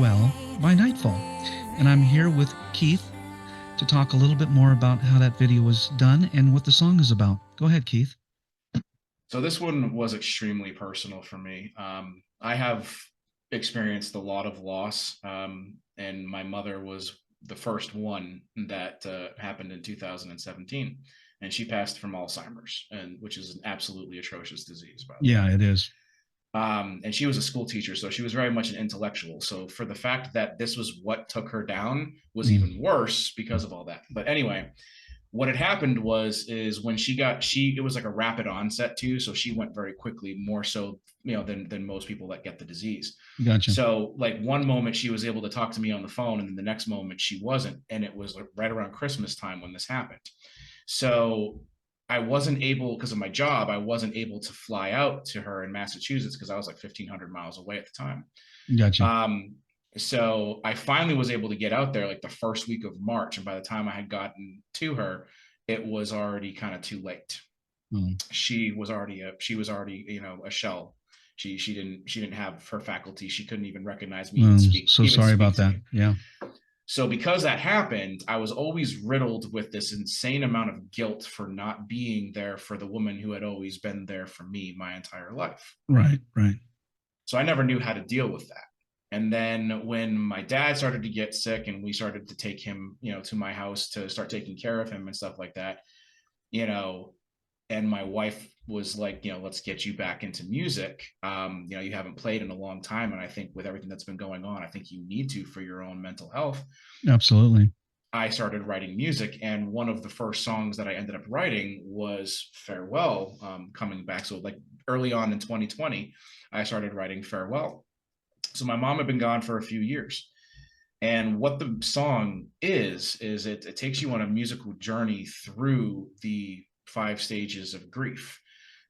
Farwell by Knightfall. And I'm here with Keith to talk a little bit more about how that video was done and what the song is about. Go ahead, Keith. So this one was extremely personal for me. I have experienced a lot of loss, and my mother was the first one that happened in 2017, and she passed from Alzheimer's, and which is an absolutely atrocious disease, by the way. Yeah, it is. And she was a school teacher, so she was very much an intellectual. So for the fact that this was what took her down was even worse because of all that. But anyway, what had happened is when it was like a rapid onset too. So she went very quickly, more so, than most people that get the disease. Gotcha. So like one moment she was able to talk to me on the phone, and then the next moment she wasn't. And it was like right around Christmas time when this happened. So I wasn't able, because of my job, I wasn't able to fly out to her in Massachusetts because I was like 1,500 miles away at the time. Gotcha. So I finally was able to get out there like the first week of March. And by the time I had gotten to her, it was already kind of too late. She was already a shell. She didn't have her faculty. She couldn't even recognize me. Sorry about that. Yeah. So because that happened, I was always riddled with this insane amount of guilt for not being there for the woman who had always been there for me my entire life. Right. So I never knew how to deal with that. And then when my dad started to get sick and we started to take him, to my house to start taking care of him and stuff like that, and my wife was like, let's get you back into music. You haven't played in a long time. And I think with everything that's been going on, I think you need to for your own mental health. Absolutely. I started writing music. And one of the first songs that I ended up writing was Farewell, coming back. So like early on in 2020, I started writing Farewell. So my mom had been gone for a few years. And what the song is it takes you on a musical journey through the 5 stages of grief.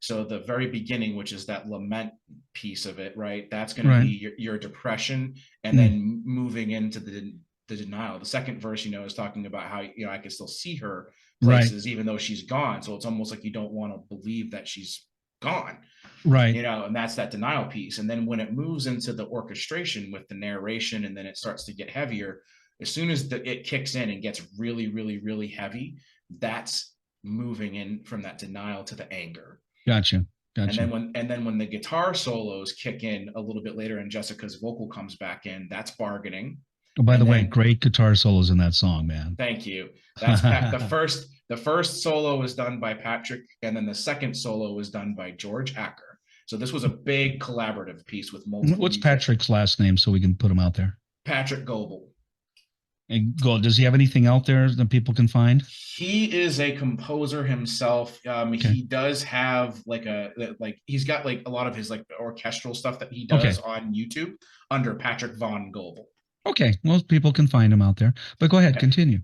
So the very beginning, which is that lament piece of it, right? That's going to be your depression, and then moving into the denial. The second verse, is talking about how, I can still see her places, even though she's gone. So it's almost like you don't want to believe that she's gone. Right. And that's that denial piece. And then when it moves into the orchestration with the narration, and then it starts to get heavier, as soon as it kicks in and gets really, really, really heavy, that's moving in from that denial to the anger. Gotcha. And then when the guitar solos kick in a little bit later and Jessica's vocal comes back in, that's bargaining. Oh, by the way, great guitar solos in that song, man. Thank you. That's the first solo was done by Patrick, and then the second solo was done by George Acker. So this was a big collaborative piece with multiple. What's Patrick's last name so we can put him out there? Patrick Goebel. And does he have anything out there that people can find? He is a composer himself. He does have he's got like a lot of his like orchestral stuff that he does on YouTube under Patrick Von Goebel. Okay, well, people can find him out there. But go ahead, continue.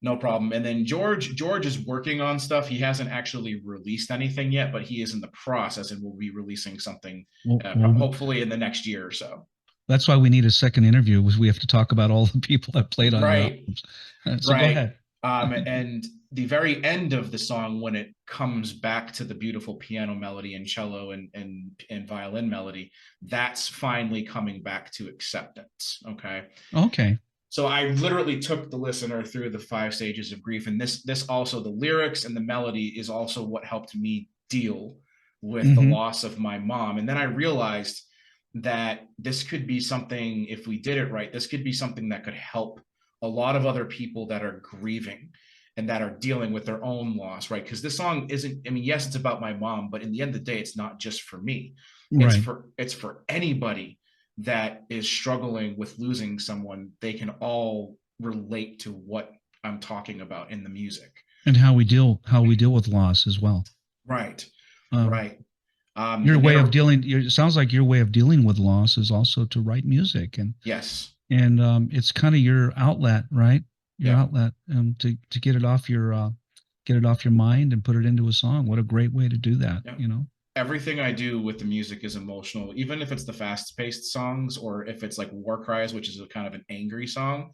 No problem. And then George is working on stuff. He hasn't actually released anything yet, but he is in the process and will be releasing something hopefully in the next year or so. That's why we need a second interview. We have to talk about all the people that played on right. So go ahead. And the very end of the song, when it comes back to the beautiful piano melody and cello and violin melody, that's finally coming back to acceptance. Okay. So I literally took the listener through the 5 stages of grief, and this also, the lyrics and the melody is also what helped me deal with the loss of my mom. And then I realized that this could be something, if we did it right, this could be something that could help a lot of other people that are grieving and that are dealing with their own loss, right? Because this song isn't, yes, it's about my mom, but in the end of the day, it's not just for me. It's for anybody that is struggling with losing someone. They can all relate to what I'm talking about in the music. And how we deal with loss as well. Right. It sounds like your way of dealing with loss is also to write music, and yes, and it's kind of your outlet, right? Your outlet to get it off your mind and put it into a song. What a great way to do that, Everything I do with the music is emotional, even if it's the fast-paced songs or if it's like War Cries, which is a kind of an angry song.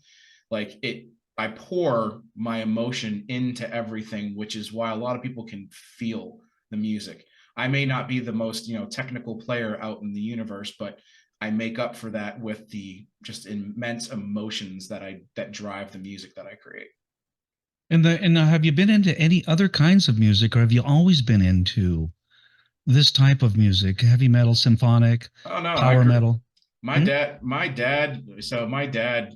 I pour my emotion into everything, which is why a lot of people can feel the music. I may not be the most, technical player out in the universe, but I make up for that with the just immense emotions that drive the music that I create. And have you been into any other kinds of music, or have you always been into this type of music, heavy metal, symphonic, Oh no, I power grew metal? my Hmm? dad my dad so my dad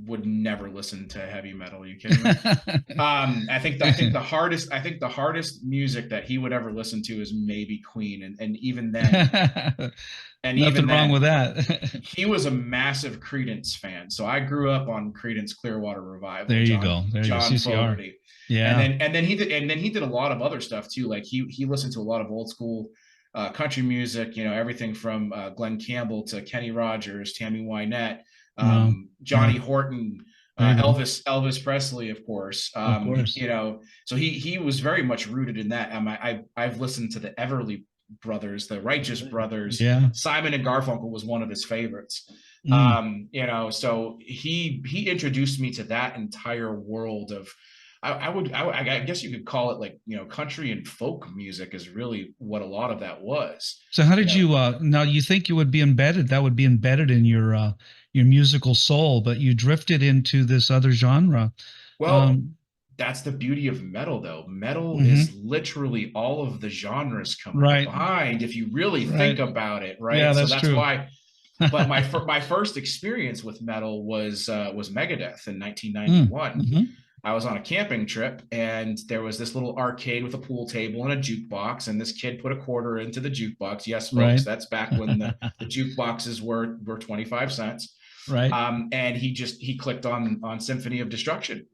would never listen to heavy metal. Are you kidding me? I think the hardest music that he would ever listen to is maybe Queen, and even Nothing wrong with then, that. he was a massive Creedence fan. So I grew up on Creedence Clearwater Revival, There you John go. There you go. John CCR. Fogerty. Yeah. And then he did a lot of other stuff too. Like he listened to a lot of old school country music, everything from Glenn Campbell to Kenny Rogers, Tammy Wynette, Wow. Johnny Yeah. Horton, There you go. Elvis Presley, of course. Of course. So he was very much rooted in that. I've listened to the Everly Brothers, the Righteous Brothers. Yeah. Simon and Garfunkel was one of his favorites. Mm. So he introduced me to that entire world of, I guess you could call it like, country and folk music is really what a lot of that was. So how You did know, you now you think you would be embedded, that would be embedded in your musical soul, but you drifted into this other genre. well, Um that's the beauty of metal, though. Metal is mhm. literally all of the genres Right. combined, if you really think Right. about it, Yeah, right? So that's that's true. why. But my first experience with metal was Megadeth in Mm. 1991. Mhm. I was on a camping trip, and there was this little arcade with a pool table and a jukebox, and this kid put a quarter into the jukebox. Yes, folks, Right. that's back when the jukeboxes were 25 cents. Right. And he clicked on Symphony of Destruction,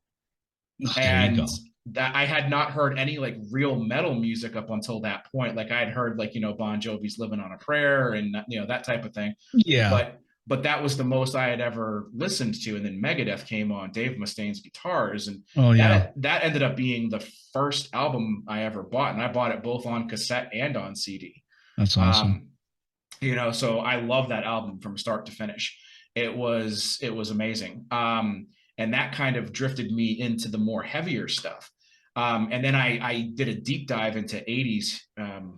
Oh, there you and go. that I had not heard any like real metal music up until that point. Like I had heard like Bon Jovi's "Living on a Prayer" and that type of thing, Yeah. but that was the most I had ever listened to. And then Megadeth came on, Dave Mustaine's guitars, and Oh yeah. that ended up being the first album I ever bought, and I bought it both on cassette and on CD. That's awesome. Um, so I love that album from start to finish. It was amazing. And that kind of drifted me into the more heavier stuff. And then I did a deep dive into 80s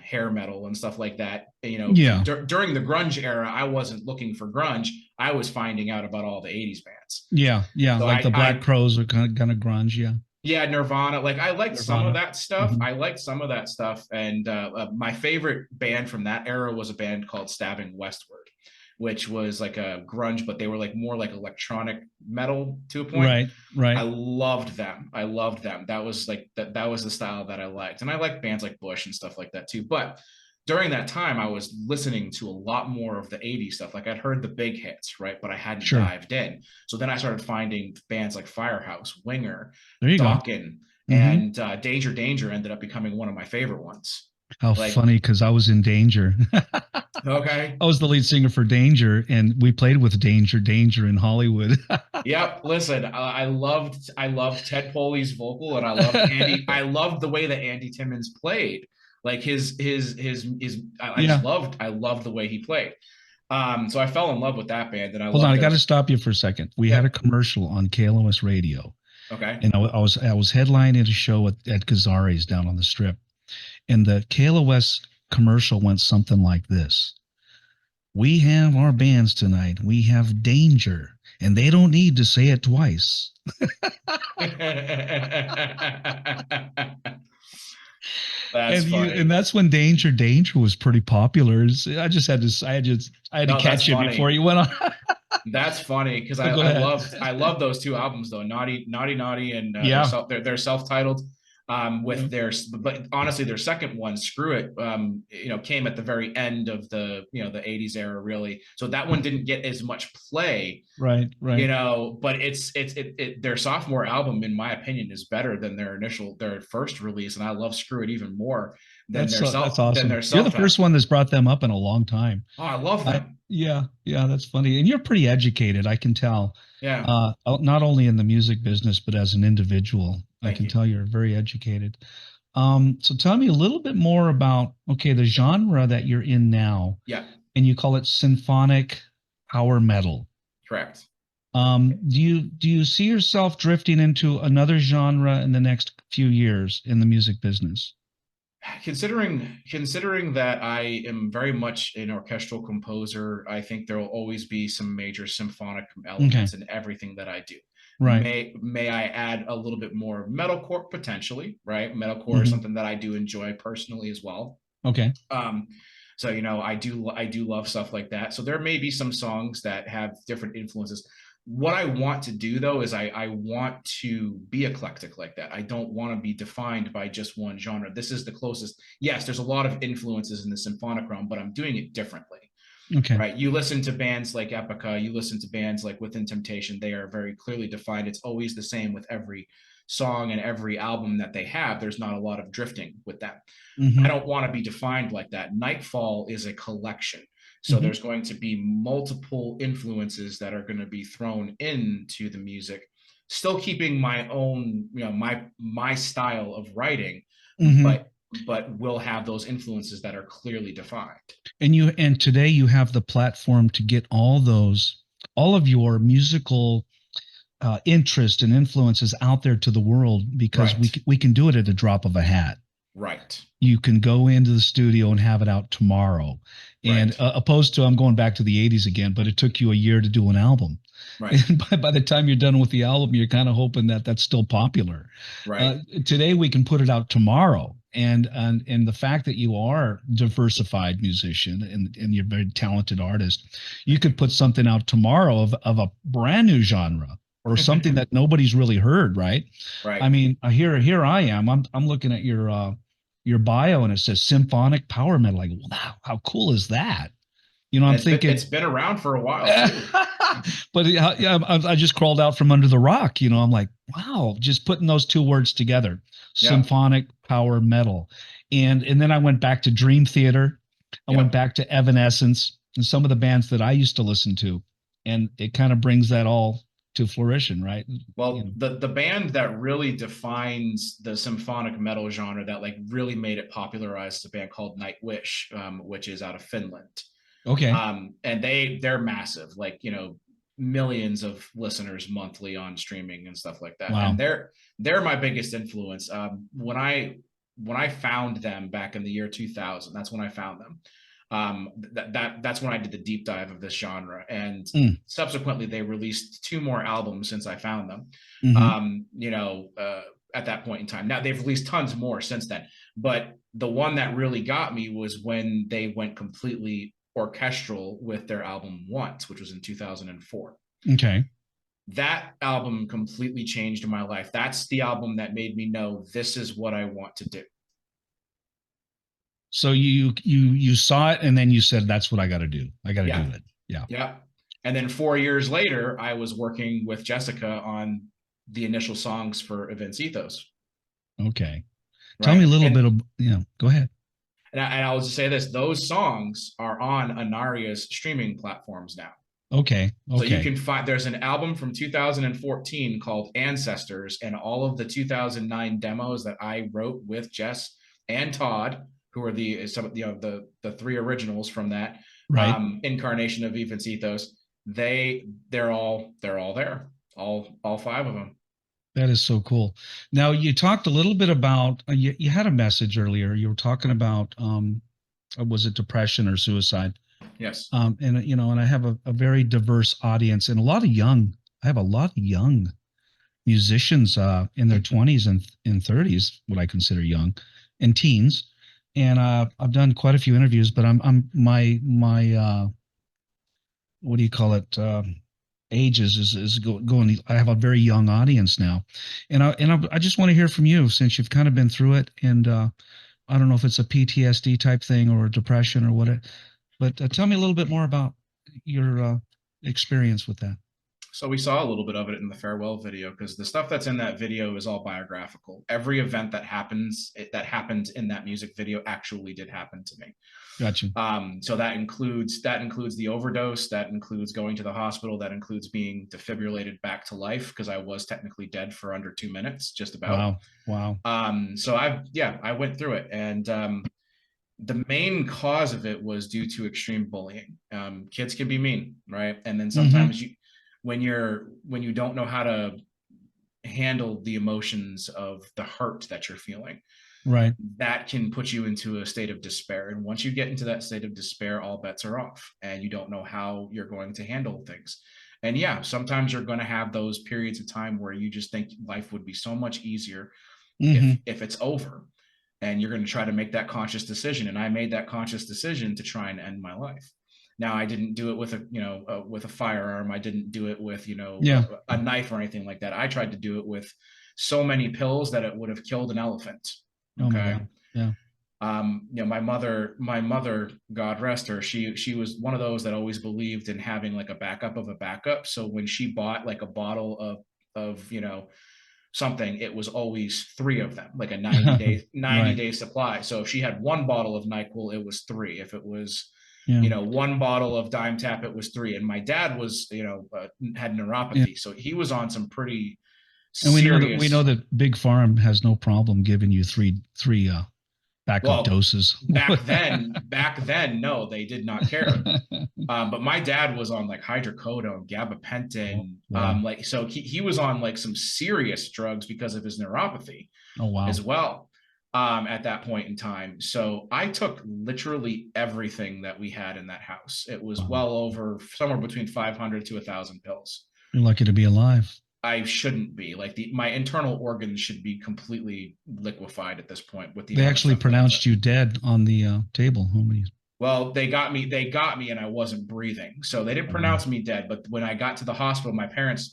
hair metal and stuff like that. Yeah. During the grunge era, I wasn't looking for grunge. I was finding out about all the 80s bands. Yeah. Yeah. So Like the Black Crowes are kind of grunge. Yeah. yeah, Nirvana. Like I liked some of Nirvana. that stuff. Hmm. I liked some of that stuff. And my favorite band from that era was a band called Stabbing Westward, which was like a grunge, but they were like more like electronic metal to a point. Right. I Right. loved them. I loved them. That was like that was the style that I liked. And I liked bands like Bush and stuff like that too. But during that time, I was listening to a lot more of the 80s stuff. Like I'd heard the big hits, right? But I hadn't Sure. dived in. So then I started finding bands like Firehouse, Winger, There you go. Dawkins, Hmm. and Danger Danger ended up becoming one of my favorite ones. How Like, funny, because I was in Danger. okay. I was the lead singer for Danger, and we played with Danger in Hollywood. Yep. Listen, I loved Ted Poley's vocal, and I loved the way that Andy Timmons played. Like his Yeah. I loved the way he played. So I fell in love with that band, and I Hold on, loved I got to those. stop you for a second. We had Yeah. a commercial on KLOS radio, Okay. and I was headlining a show at Gazzari's down on the Strip, and the KLOS commercial went something like this: "We have our bands tonight. We have Danger, and they don't need to say it twice." That's And funny. that's when Danger was pretty popular. I had to No, that's catch you before funny. you went on. That's funny because I, Go I ahead. loved I love those two albums though, Naughty, and Yeah. they're self-titled. Yeah. With their, but honestly, their second one, Screw It, came at the very end of the 80s era, really. So that one didn't get as much play, Right. Right. but their sophomore album, in my opinion, is better than their first release, and I love Screw It even more That's than awesome. their You're the first self-titled. one that's brought them up in a long time. Oh, I love them. Yeah, yeah, that's funny. And you're pretty educated, I can tell. Yeah, Not only in the music business, but as an individual, I thank can you. tell you're very educated. So tell me a little bit more about, okay, the genre that you're in now, Yeah, and you call it symphonic power metal. correct. Do you see yourself drifting into another genre in the next few years in the music business? Considering that I am very much an orchestral composer, I think there will always be some major symphonic Okay. elements in everything that I do. Right. May I add a little bit more metalcore potentially, right? Metalcore is Hmm. something that I do enjoy personally as well. Okay. Um, so I do love stuff like that. So there may be some songs that have different influences. What I want to do though is I want to be eclectic like that. I don't want to be defined by just one genre. This is the closest. Yes, there's a lot of influences in the symphonic realm, but I'm doing it differently. Okay. Right. You listen to bands like Epica, you listen to bands like Within Temptation, they are very clearly defined. It's always the same with every song and every album that they have. There's not a lot of drifting with that. I Hmm. don't want to be defined like that. Nightfall is a collection. So Hmm. there's going to be multiple influences that are going to be thrown into the music, still keeping my own, my style of writing, Hmm. but will have those influences that are clearly defined. And today you have the platform to get all of your musical interest and influences out there to the world, because Right. we can do it at a drop of a hat. Right. You can go into the studio and have it out tomorrow. And Right. opposed to, I'm going back to the 80s again, but it took you a year to do an album. Right. And by the time you're done with the album, you're kind of hoping that that's still popular. Right. Today, we can put it out tomorrow. And the fact that you are diversified musician and you're a very talented artist, you could put something out tomorrow of a brand new genre or something that nobody's really heard, right? I Right. mean, here I am. I'm looking at your bio and it says symphonic power metal. Like, wow, how cool is that? And I'm it's thinking, been around for a while too. but yeah, I just crawled out from under the rock. I'm like, wow, just putting those two words together, Yeah. symphonic power metal. And then I went back to Dream Theater. I went Yeah. back to Evanescence and some of the bands that I used to listen to. And it kind of brings that all to fruition, right? Well, the band that really defines the symphonic metal genre, that like really made it popularized, is a band called Nightwish, which is out of Finland. Okay. And they're massive, like, millions of listeners monthly on streaming and stuff like that. And Wow. they're my biggest influence. When I found them back in the year 2000, that's when I found them. That's when I did the deep dive of this genre, and Mm. subsequently they released two more albums since I found them. Hmm. At that point in time, now they've released tons more since then, but the one that really got me was when they went completely orchestral with their album Once, which was in 2004. Okay. That album completely changed my life. That's the album that made me know this is what I want to do. So you saw it and then you said, that's what I got to do. I got to Yeah. do it. Yeah. Yeah. And then 4 years later, I was working with Jessica on the initial songs for Events Ethos. Okay. Tell me Right. a little bit of, go ahead. And I'll just say this, those songs are on Anaria's streaming platforms now. Okay. So you Okay. can find, there's an album from 2014 called Ancestors, and all of the 2009 demos that I wrote with Jess and Todd, who are the three originals from that Right. incarnation of Events Ethos. They're all there, all five of them. That is so cool. Now you talked a little bit about, you had a message earlier. You were talking about, was it depression or suicide? Yes. And I have a very diverse audience and I have a lot of young musicians in their 20s and 30s, what I consider young, and teens. And I've done quite a few interviews, but I'm my what do you call it? Ages is going. I have a very young audience now, and I just want to hear from you, since you've kind of been through it, and I don't know if it's a PTSD type thing or a depression or what, but tell me a little bit more about your experience with that. So we saw a little bit of it in the farewell video, because the stuff that's in that video is all biographical. Every event that happened in that music video actually did happen to me. Gotcha. So that includes the overdose, that includes going to the hospital, that includes being defibrillated back to life, because I was technically dead for under 2 minutes, just about. Wow. So I went through it, and the main cause of it was due to extreme bullying. Kids can be mean, right? And then sometimes when you don't know how to handle the emotions of the hurt that you're feeling, Right. that can put you into a state of despair. And once you get into that state of despair, all bets are off and you don't know how you're going to handle things. And yeah, sometimes you're going to have those periods of time where you just think life would be so much easier if it's over, and you're going to try to make that conscious decision. And I made that conscious decision to try and end my life. Now, I didn't do it with with a firearm. I didn't do it with, a knife or anything like that. I tried to do it with so many pills that it would have killed an elephant. Okay. Oh my God. Yeah. My mother, God rest her, she was one of those that always believed in having like a backup of a backup. So when she bought like a bottle of something, it was always 3 of them, like a 90-day supply. So if she had 1 bottle of NyQuil, it was 3. If it was 1 bottle of Dime Tap, it was 3. And my dad was, had neuropathy, so he was on some pretty serious. And we know that Big Farm has no problem giving you three backup doses. back then, no, they did not care. But my dad was on like hydrocodone, gabapentin, so he was on like some serious drugs because of his neuropathy as well. At that point in time. So I took literally everything that we had in that house. It was well over somewhere between 500 to 1,000 pills. You're lucky to be alive. I shouldn't be. Like my internal organs should be completely liquefied at this point. They actually pronounced you dead on the table. How many? Well, they got me and I wasn't breathing. So they didn't pronounce me dead, but when I got to the hospital, my parents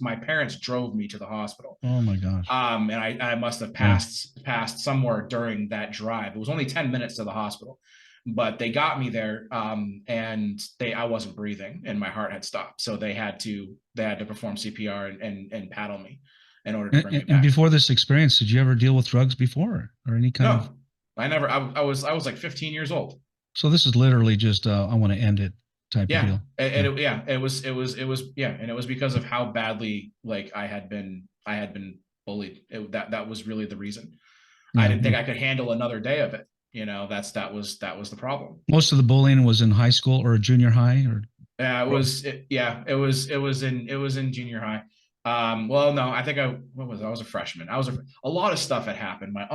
drove me to the hospital. Oh my gosh. And I must have passed somewhere during that drive. It was only 10 minutes to the hospital, but they got me there. And I wasn't breathing and my heart had stopped. So they had to perform CPR and paddle me in order to bring me back. And before this experience, did you ever deal with drugs before or any kind of? No, I never. I was like 15 years old. So this is literally just I want to end it type of deal. It was because of how badly like I had been bullied. That was really the reason. I didn't think I could handle another day of it. That was the problem. Most of the bullying was in high school or junior high, or it was in junior high. Well, no, I think I was a freshman. A lot of stuff had happened. My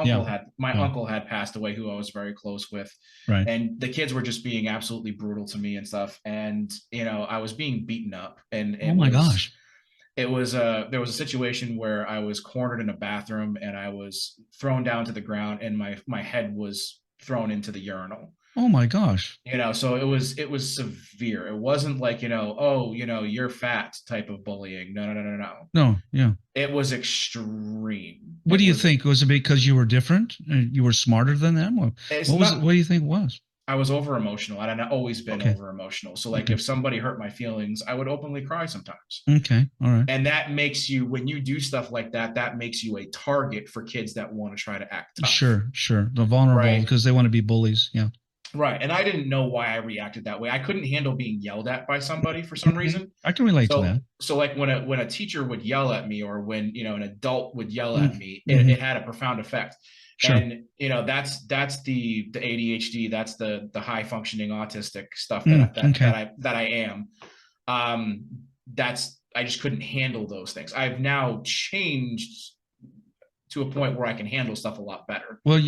uncle had passed away, who I was very close with. Right. And the kids were just being absolutely brutal to me and stuff. And, I was being beaten up and oh my gosh. There was a situation where I was cornered in a bathroom and I was thrown down to the ground and my head was thrown into the urinal. Oh my gosh. So it was severe. It wasn't like, you're fat type of bullying. No. Yeah. It was extreme. What do you think? Was it because you were different? You were smarter than them? What do you think it was? I was over emotional. I'd always been over emotional. So like if somebody hurt my feelings, I would openly cry sometimes. Okay. All right. And that makes you, when you do stuff like that makes you a target for kids that want to try to act tough. Sure. The vulnerable, because they want to be bullies. Yeah. Right. And I didn't know why I reacted that way. I couldn't handle being yelled at by somebody for some reason. I can relate to that. So like when a teacher would yell at me or when, an adult would yell at me, it had a profound effect. Sure. And, that's the ADHD, that's the high functioning autistic stuff that I am. I just couldn't handle those things. I've now changed to a point where I can handle stuff a lot better. Well,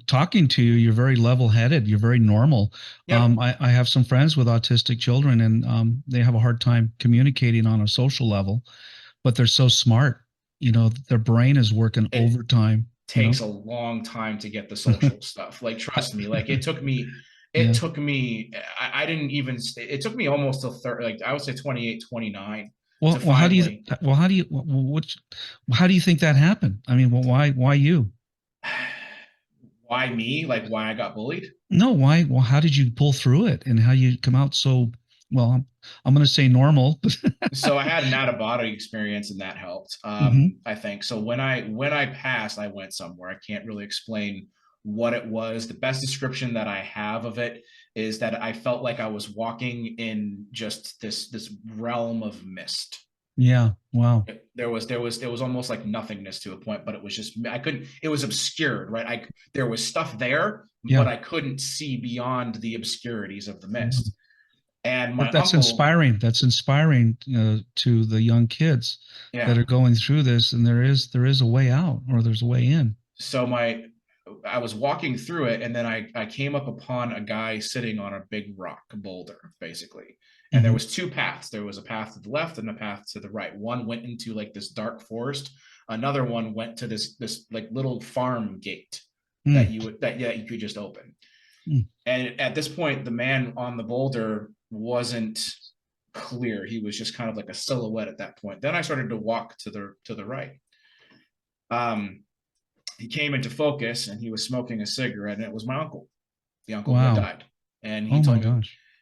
talking to you, you're very level-headed. You're very normal. Yep. I have some friends with autistic children, and they have a hard time communicating on a social level, but they're so smart. Their brain is working overtime. Takes a long time to get the social stuff. Like, trust me. Like, it took me. It took me. I didn't even. It took me almost till 30. Like, I would say 28, 29. How do you think that happened? I mean, why you? Why me? Like, why I got bullied? No, why? Well, how did you pull through it, and how you come out so? Well, I'm going to say normal. So I had an out-of-body experience, and that helped. I think so. When I passed, I went somewhere. I can't really explain what it was. The best description that I have of it is that I felt like I was walking in just this realm of mist. Yeah. Wow. There was almost like nothingness to a point, but it was just, it was obscured, right? There was stuff there, but I couldn't see beyond the obscurities of the mist. And that's inspiring. That's inspiring to the young kids that are going through this, and there is a way out, or there's a way in. So I was walking through it, and then I came up upon a guy sitting on a big rock, a boulder, basically. And there was two paths. There was a path to the left and a path to the right. One went into like this dark forest. Another one went to this like little farm gate that you could just open. And at this point, the man on the boulder wasn't clear. He was just kind of like a silhouette at that point. Then I started to walk to the right. He came into focus, and he was smoking a cigarette, and it was my uncle, the uncle who died. And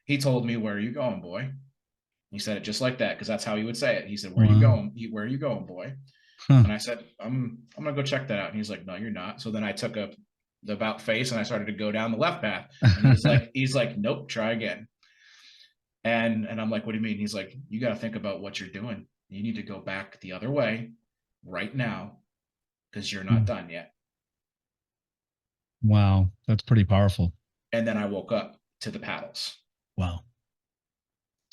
he told me, "Where are you going, boy?" He said it just like that, because that's how he would say it. He said, "Where are you going? Where are you going, boy?" And I said, I'm gonna go check that out. And he's like, "No, you're not." So then I took up the about face, and I started to go down the left path. And he's like, "Nope, try again." And I'm like, "What do you mean?" He's like, "You got to think about what you're doing. You need to go back the other way right now, because you're not done yet." Wow, that's pretty powerful. And then I woke up to the paddles. Wow.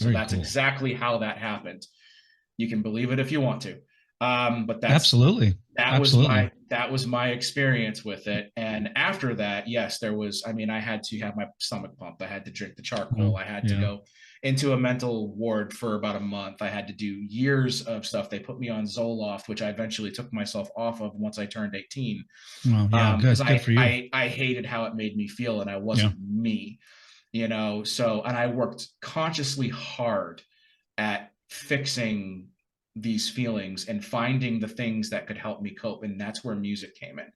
So that's cool. Exactly how that happened. You can believe it if you want to. But that's absolutely that was my experience with it. And after that, yes, there was, I mean, I had to have my stomach pumped. I had to drink the charcoal. I had to go into a mental ward for about a month. I had to do years of stuff. They put me on Zoloft, which I eventually took myself off of once I turned 18. Good for you. I hated how it made me feel, and I wasn't me, you know? So, and I worked consciously hard at fixing these feelings and finding the things that could help me cope. And that's where music came in.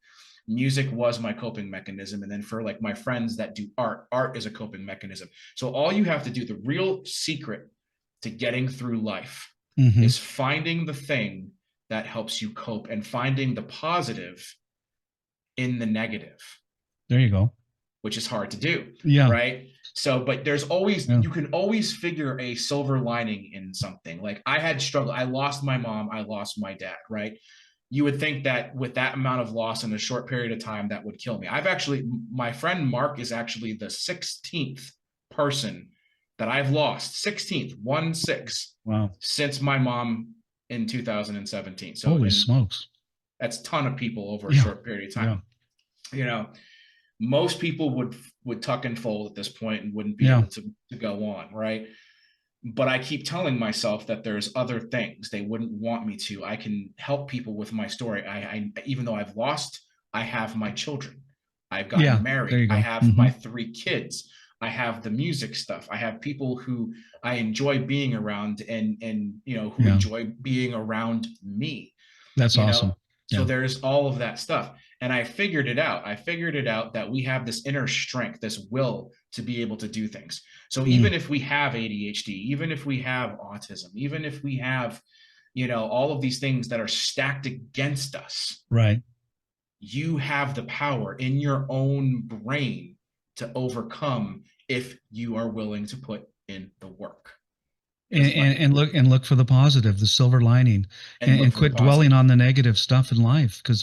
Music was my coping mechanism. And then for like my friends that do art is a coping mechanism. So all you have to do, the real secret to getting through life is finding the thing that helps you cope and finding the positive in the negative. There you go. Which is hard to do. Yeah. Right. So, but there's always, you can always figure a silver lining in something. Like I had struggled. I lost my mom. I lost my dad. Right. You would think that with that amount of loss in a short period of time, that would kill me. My friend Mark is actually the 16th person that I've lost. 16th, 1-6. Wow. Since my mom in 2017. So holy smokes. That's a ton of people over a short period of time. You know, most people would tuck and fold at this point and wouldn't be able to go on, right? But I keep telling myself that there's other things they wouldn't want me to. I can help people with my story. I even though I've lost, I have my children. I've gotten married. I have my 3 kids. I have the music stuff. I have people who I enjoy being around and you know, who enjoy being around me. That's awesome. So there's all of that stuff. And I figured it out. I figured it out that we have this inner strength, this will to be able to do things. So even if we have ADHD, even if we have autism, even if we have, you know, all of these things that are stacked against us, right? You have the power in your own brain to overcome if you are willing to put in the work. And look for the positive, the silver lining, and quit dwelling on the negative stuff in life, because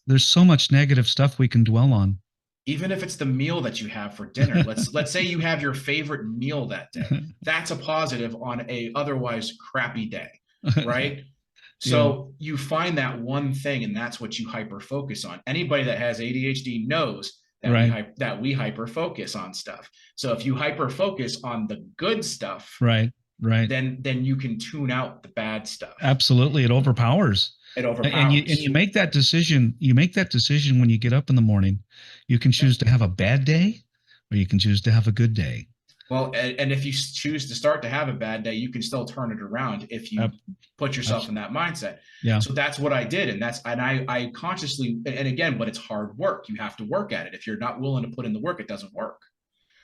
there's so much negative stuff we can dwell on. Even if it's the meal that you have for dinner, let's say you have your favorite meal that day. That's a positive on a otherwise crappy day, right? So you find that one thing, and that's what you hyper focus on. Anybody that has ADHD knows that we hyper focus on stuff. So if you hyper focus on the good stuff, then you can tune out the bad stuff. Absolutely. It overpowers. And you make that decision. You make that decision when you get up in the morning. You can choose to have a bad day, or you can choose to have a good day. Well, and if you choose to start to have a bad day, you can still turn it around if you put yourself in that mindset. Yeah. So that's what I did. And I consciously, and again, but it's hard work. You have to work at it. If you're not willing to put in the work, it doesn't work.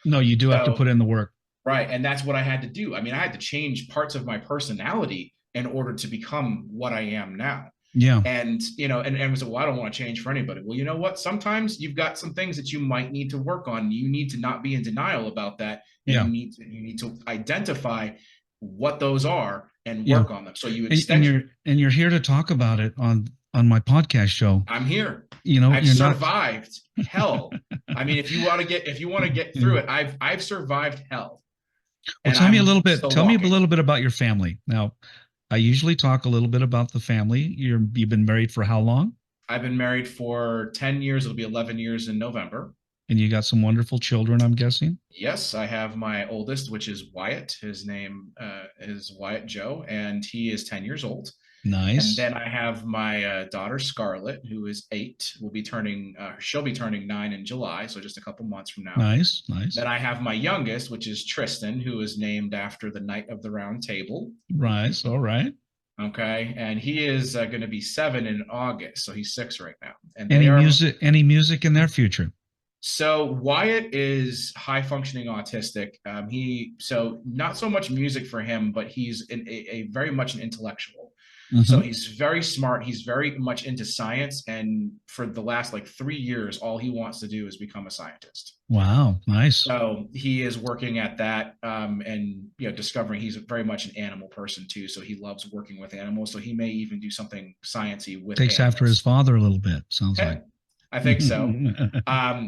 No, you do have to put in the work. Right. And that's what I had to do. I mean, I had to change parts of my personality in order to become what I am now. Yeah. And, you know, and was, well, I don't want to change for anybody. Well, you know what? Sometimes you've got some things that you might need to work on. You need to not be in denial about that. And you need to identify what those are and work on them. So you extend. And you're here to talk about it on my podcast show. I'm here. You know, I've survived hell. I mean, if you want to get through it, I've survived hell. Well, tell me a little bit about your family. Now, I usually talk a little bit about the family. You've been married for how long? I've been married for 10 years. It'll be 11 years in November. And you got some wonderful children, I'm guessing. Yes, I have my oldest, which is Wyatt. His name is Wyatt Joe, and he is 10 years old. And Nice. then I have my daughter Scarlett, who is 8. She'll be turning 9 in July, so just a couple months from now. Nice. Nice. Then I have my youngest, which is Tristan, who is named after the Knight of the Round Table. Nice. All right. Okay, and he is going to be 7 in August, so he's 6 right now. And Any music in their future? So Wyatt is high functioning autistic. So not so much music for him, but he's a very much an intellectual. So he's very smart. He's very much into science, and for the last like 3 years, all he wants to do is become a scientist. Wow, nice. So he is working at that, and discovering he's very much an animal person too. So he loves working with animals. So he may even do something sciencey with Takes animals. after his father a little bit. Sounds like. I think so.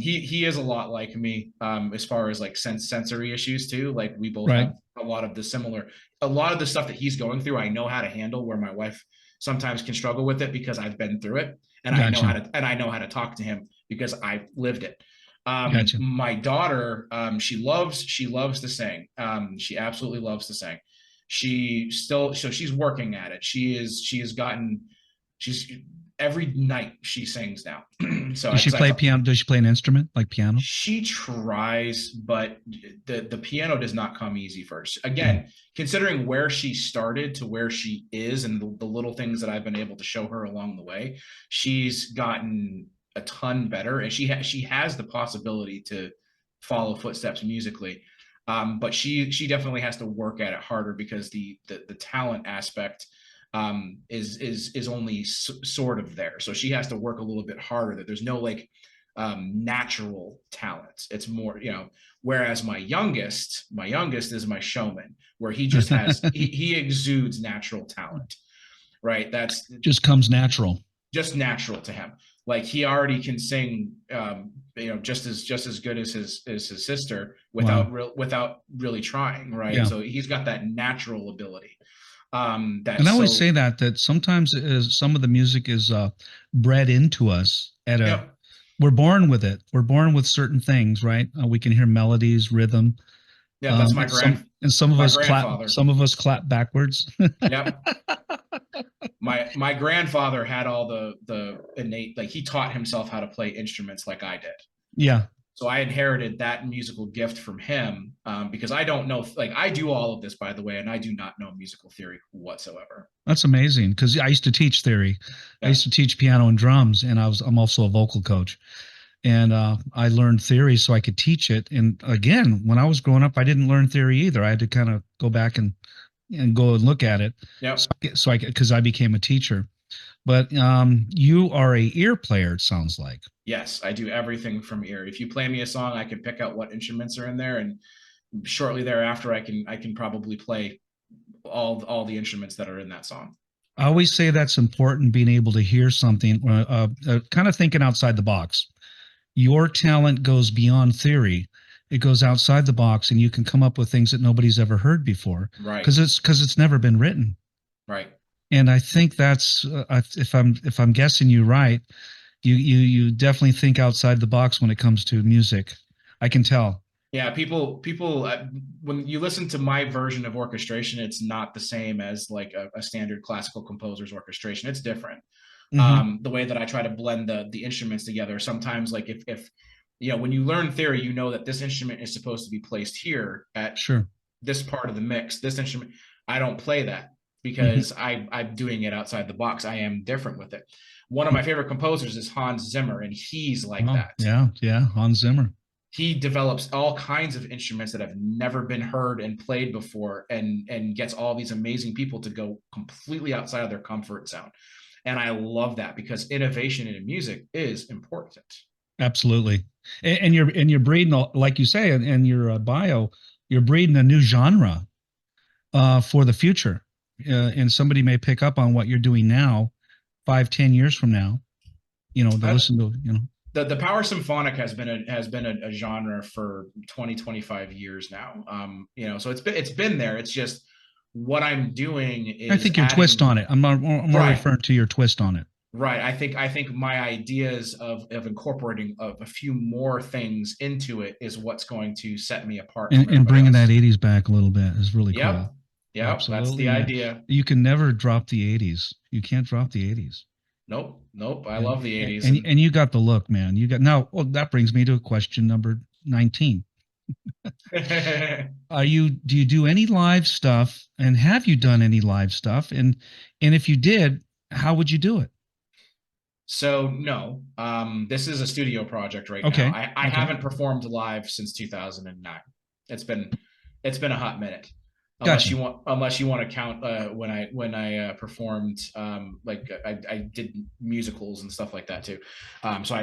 He is a lot like me, as far as like sensory issues too. Like we both have a lot of the stuff that he's going through. I know how to handle, where my wife sometimes can struggle with it because I've been through it, and Gotcha. I know how to talk to him because I've lived it. Gotcha. My daughter, she loves to sing. She absolutely loves to sing. So she's working at it. She's every night she sings now. So Does she play piano? Does she play an instrument like piano? She tries, but the piano does not come easy first. Again, considering where she started to where she is and the little things that I've been able to show her along the way, she's gotten a ton better, and she has the possibility to follow footsteps musically. But she definitely has to work at it harder because the talent aspect is only sort of there. So she has to work a little bit harder. That there's no like natural talent. It's more, whereas my youngest is my showman, where he just has he exudes natural talent, right? That's just comes natural. Just natural to him. Like he already can sing, just as good as his sister without really trying, right? Yeah. So he's got that natural ability. And I always say that sometimes some of the music is bred into us we're born with it. We're born with certain things, right? We can hear melodies, rhythm. Yeah, that's my some of us grandfather. clap. Some of us clap backwards. Yep. My grandfather had all the innate, like he taught himself how to play instruments like I did. Yeah. So I inherited that musical gift from him, because I don't know, like I do all of this, by the way, and I do not know musical theory whatsoever. That's amazing, because I used to teach theory. Yeah. I used to teach piano and drums, and I'm also a vocal coach. And I learned theory so I could teach it. And again, when I was growing up, I didn't learn theory either. I had to kind of go back and go and look at it. Yeah. Because I became a teacher. But you are a ear player, it sounds like. Yes, I do everything from ear. If you play me a song, I can pick out what instruments are in there, and shortly thereafter, I can probably play all the instruments that are in that song. I always say that's important, being able to hear something, kind of thinking outside the box. Your talent goes beyond theory. It goes outside the box, and you can come up with things that nobody's ever heard before. Right. Because it's never been written. Right. And I think that's if I'm guessing you right, you definitely think outside the box when it comes to music. I can tell. Yeah, people when you listen to my version of orchestration, it's not the same as like a standard classical composer's orchestration. It's different. Mm-hmm. The way that I try to blend the instruments together. Sometimes, like if when you learn theory, you know that this instrument is supposed to be placed here at this part of the mix. This instrument, I don't play that, because I'm doing it outside the box. I am different with it. One of my favorite composers is Hans Zimmer, and he's like that. Yeah, Hans Zimmer. He develops all kinds of instruments that have never been heard and played before, and gets all these amazing people to go completely outside of their comfort zone. And I love that, because innovation in music is important. Absolutely. And you're breeding, like you say in your bio, you're breeding a new genre for the future. And somebody may pick up on what you're doing now, 5-10 years from now, they listen to, The power symphonic has been a genre for 20-25 years now. So it's been there. It's just what I'm doing is I think your twist on it. I'm more referring to your twist on it. Right. I think my ideas of incorporating a few more things into it is what's going to set me apart from And everybody bringing that else. 80s back a little bit is really cool. Yep. Yep. That's Absolutely. the idea. You can never drop the 80s. You can't drop the 80s. Nope. Nope. I And love the 80s. and you got the look, man. You got now. Well, that brings me to question number 19. Do you do any live stuff, and have you done any live stuff? And if you did, how would you do it? So no, this is a studio project right now. Okay. I haven't performed live since 2009. It's been a hot minute. Gotcha. Unless you want to count when I performed like I did musicals and stuff like that too. So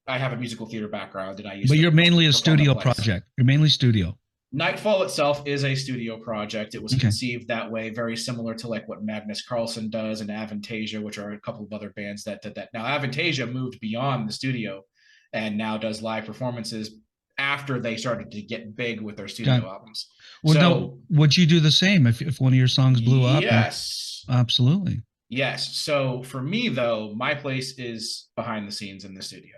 I have a musical theater background, and I used But to you're mainly a perform at studio plays. project. You're mainly studio. Knightfall itself is a studio project. It was Okay. conceived that way, very similar to like what Magnus Carlsen does and Avantasia, which are a couple of other bands that did that. Now, Avantasia moved beyond the studio and now does live performances after they started to get big with their studio albums. Well, So, no, would you do the same if one of your songs blew up? yes. Absolutely. Yes. So for me, though, my place is behind the scenes in the studio.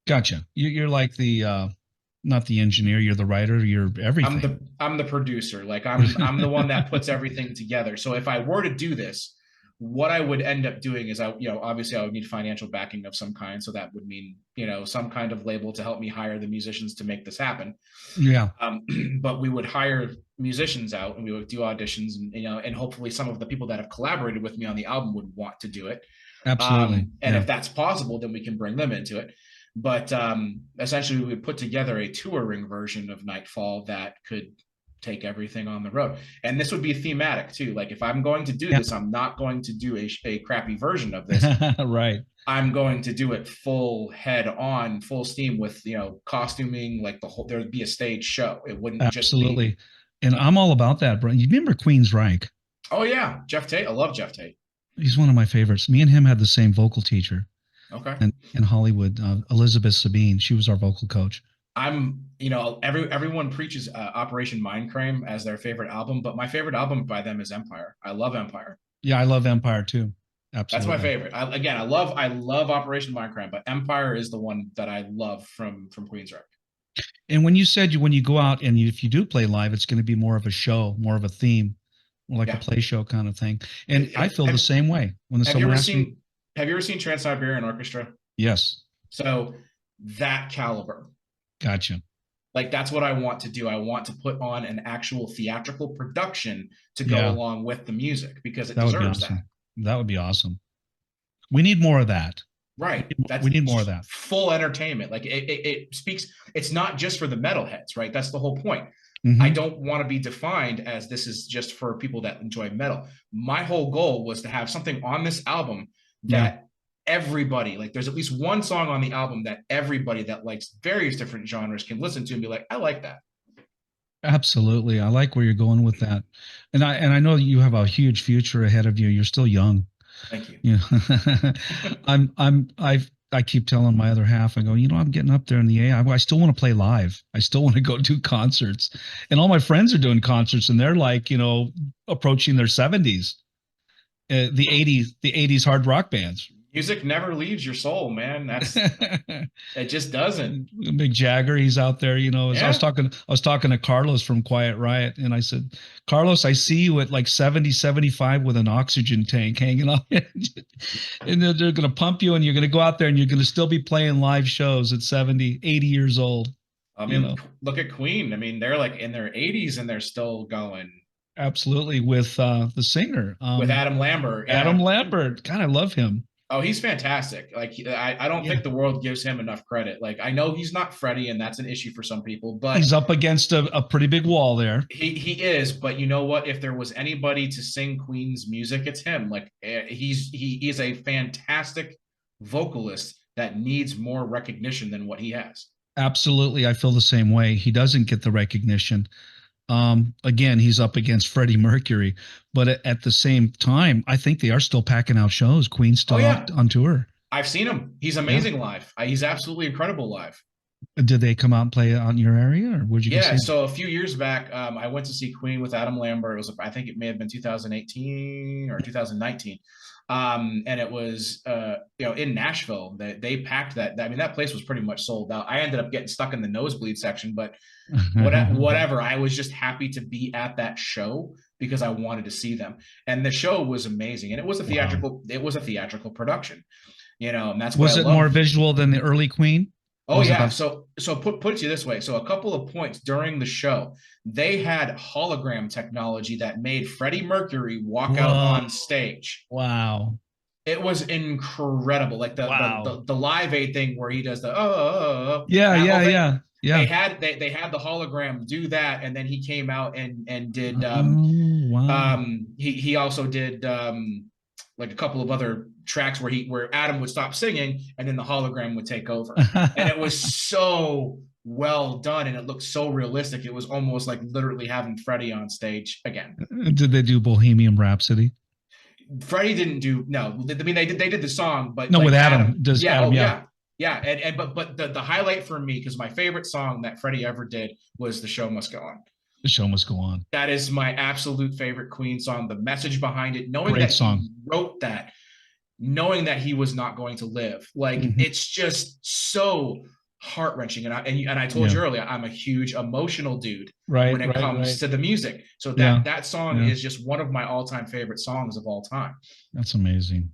Gotcha. You're like the not the engineer, you're the writer, you're everything. I'm the producer. Like I'm the one that puts everything together. So if I were to do this, what I would end up doing is obviously I would need financial backing of some kind. So that would mean, some kind of label to help me hire the musicians to make this happen. Yeah. But we would hire musicians out and we would do auditions, and hopefully some of the people that have collaborated with me on the album would want to do it. Absolutely. And if that's possible, then we can bring them into it. But essentially, we would put together a touring version of Knightfall that could take everything on the road. And this would be thematic too. Like if I'm going to do this, I'm not going to do a crappy version of this. Right. I'm going to do it full head on, full steam with, costuming, like there'd be a stage show. It wouldn't Absolutely. just be. And I'm all about that, bro. You remember Queensryche? Oh yeah. Jeff Tate. I love Jeff Tate. He's one of my favorites. Me and him had the same vocal teacher. Okay. And in Hollywood, Elizabeth Sabine, she was our vocal coach. Everyone preaches Operation Mindcrime as their favorite album, but my favorite album by them is Empire. I love Empire. Yeah, I love Empire too. Absolutely. That's my favorite. I love Operation Mindcrime, but Empire is the one that I love from Queensryche. And when you said when you go out and if you do play live, it's going to be more of a show, more of a theme, more like a play show kind of thing. And I feel the same way. Have you ever seen Trans-Siberian Orchestra? Yes. So that caliber. Gotcha. Like that's what I want to do. I want to put on an actual theatrical production to go along with the music because it deserves that. That would be awesome. We need more of that. Right. We need more of that. Full entertainment. Like it speaks. It's not just for the metalheads, right? That's the whole point. Mm-hmm. I don't want to be defined as this is just for people that enjoy metal. My whole goal was to have something on this album that everybody, like there's at least one song on the album that everybody that likes various different genres can listen to and be like, I like that. Absolutely. I like where you're going with that. And I know you have a huge future ahead of you. You're still young. Thank you. Yeah. I keep telling my other half, I go, I'm getting up there in the I still want to play live. I still want to go do concerts. And all my friends are doing concerts and they're like, approaching their 70s. The 80s hard rock bands. Music never leaves your soul, man. It just doesn't. Big Jagger, he's out there, I was talking to Carlos from Quiet Riot, and I said, Carlos, I see you at like 70, 75 with an oxygen tank hanging on it. And they're going to pump you, and you're going to go out there and you're going to still be playing live shows at 70, 80 years old. I mean, look at Queen. I mean, they're like in their 80s and they're still going. Absolutely. With the singer. With Adam Lambert. Yeah. Adam Lambert. God, I love him. Oh, he's fantastic. Like, I don't think the world gives him enough credit. Like, I know he's not Freddie, and that's an issue for some people, but he's up against a pretty big wall there. He is, but you know what? If there was anybody to sing Queen's music, it's him. Like, he is a fantastic vocalist that needs more recognition than what he has. Absolutely, I feel the same way. He doesn't get the recognition. Again, he's up against Freddie Mercury, but at the same time, I think they are still packing out shows. Queen's still out on tour. I've seen him. He's amazing live. He's absolutely incredible live. Did they come out and play on your area, or would you? Yeah, so a few years back, I went to see Queen with Adam Lambert. I think it may have been 2018 or 2019. And it was in Nashville. They packed that. I mean, that place was pretty much sold out. I ended up getting stuck in the nosebleed section, but whatever. I was just happy to be at that show because I wanted to see them. And the show was amazing, and it was a theatrical. Wow. It was a theatrical production. And that's was it more visual than the early Queen? Oh yeah. So put it to you this way. So a couple of points during the show, they had hologram technology that made Freddie Mercury walk out on stage. Wow. It was incredible. Like the Live Aid thing where he does the yeah. They had the hologram do that, and then he came out and did he also did like a couple of other tracks where Adam would stop singing and then the hologram would take over. And it was so well done, and it looked so realistic. It was almost like literally having Freddie on stage again. Did they do Bohemian Rhapsody? Freddie didn't do, no. I mean, they did the song, but no, like with Adam. Does yeah, Adam, yeah. But the highlight for me, because my favorite song that Freddie ever did was "The Show Must Go On." The Show Must Go On. That is my absolute favorite Queen song. The message behind it, knowing Great that song. he wrote that, knowing that he was not going to live, like it's just so heart-wrenching. And I told you earlier, I'm a huge emotional dude when it comes to the music. So that song is just one of my all-time favorite songs of all time. That's amazing.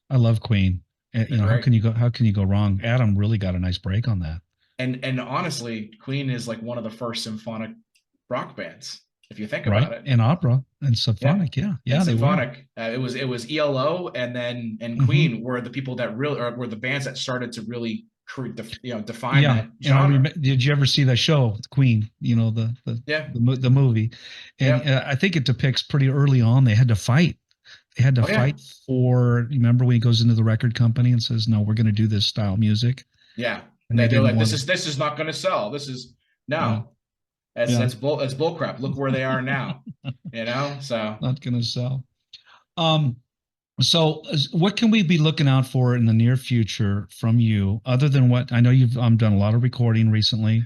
I love Queen. How can you go wrong? Adam really got a nice break on that. And honestly, Queen is like one of the first symphonic rock bands, if you think about it. And opera and symphonic, yeah. And symphonic. It was ELO and Queen were the people that really were the bands that started to really define that genre. Did you ever see that show, Queen? The movie, and I think it depicts pretty early on they had to fight. They had to fight for. Remember when he goes into the record company and says, "No, we're going to do this style music." Yeah, and they're like, "This is not going to sell. This is no." That's bull crap. Look where they are now, so not going to sell. So what can we be looking out for in the near future from you, other than what I know you've done a lot of recording recently,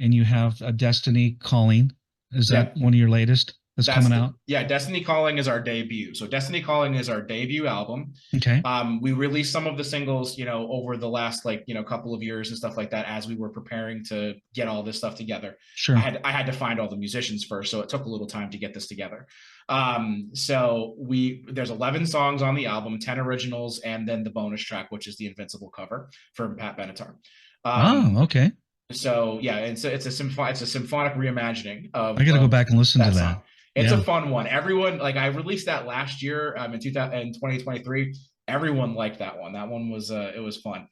and you have a Destiny Calling. Is that one of your latest that's coming out? Yeah, Destiny Calling is our debut. So Destiny Calling is our debut album. Okay. We released some of the singles, over the last couple of years and stuff like that as we were preparing to get all this stuff together. Sure. I had to find all the musicians first, so it took a little time to get this together. So there's 11 songs on the album, 10 originals, and then the bonus track, which is the Invincible cover from Pat Benatar. Okay. So yeah, it's a symphonic reimagining of. I got to go back and listen to that. Song. It's a fun one. Everyone, I released that last year in 2023. Everyone liked that one. That one was it was fun.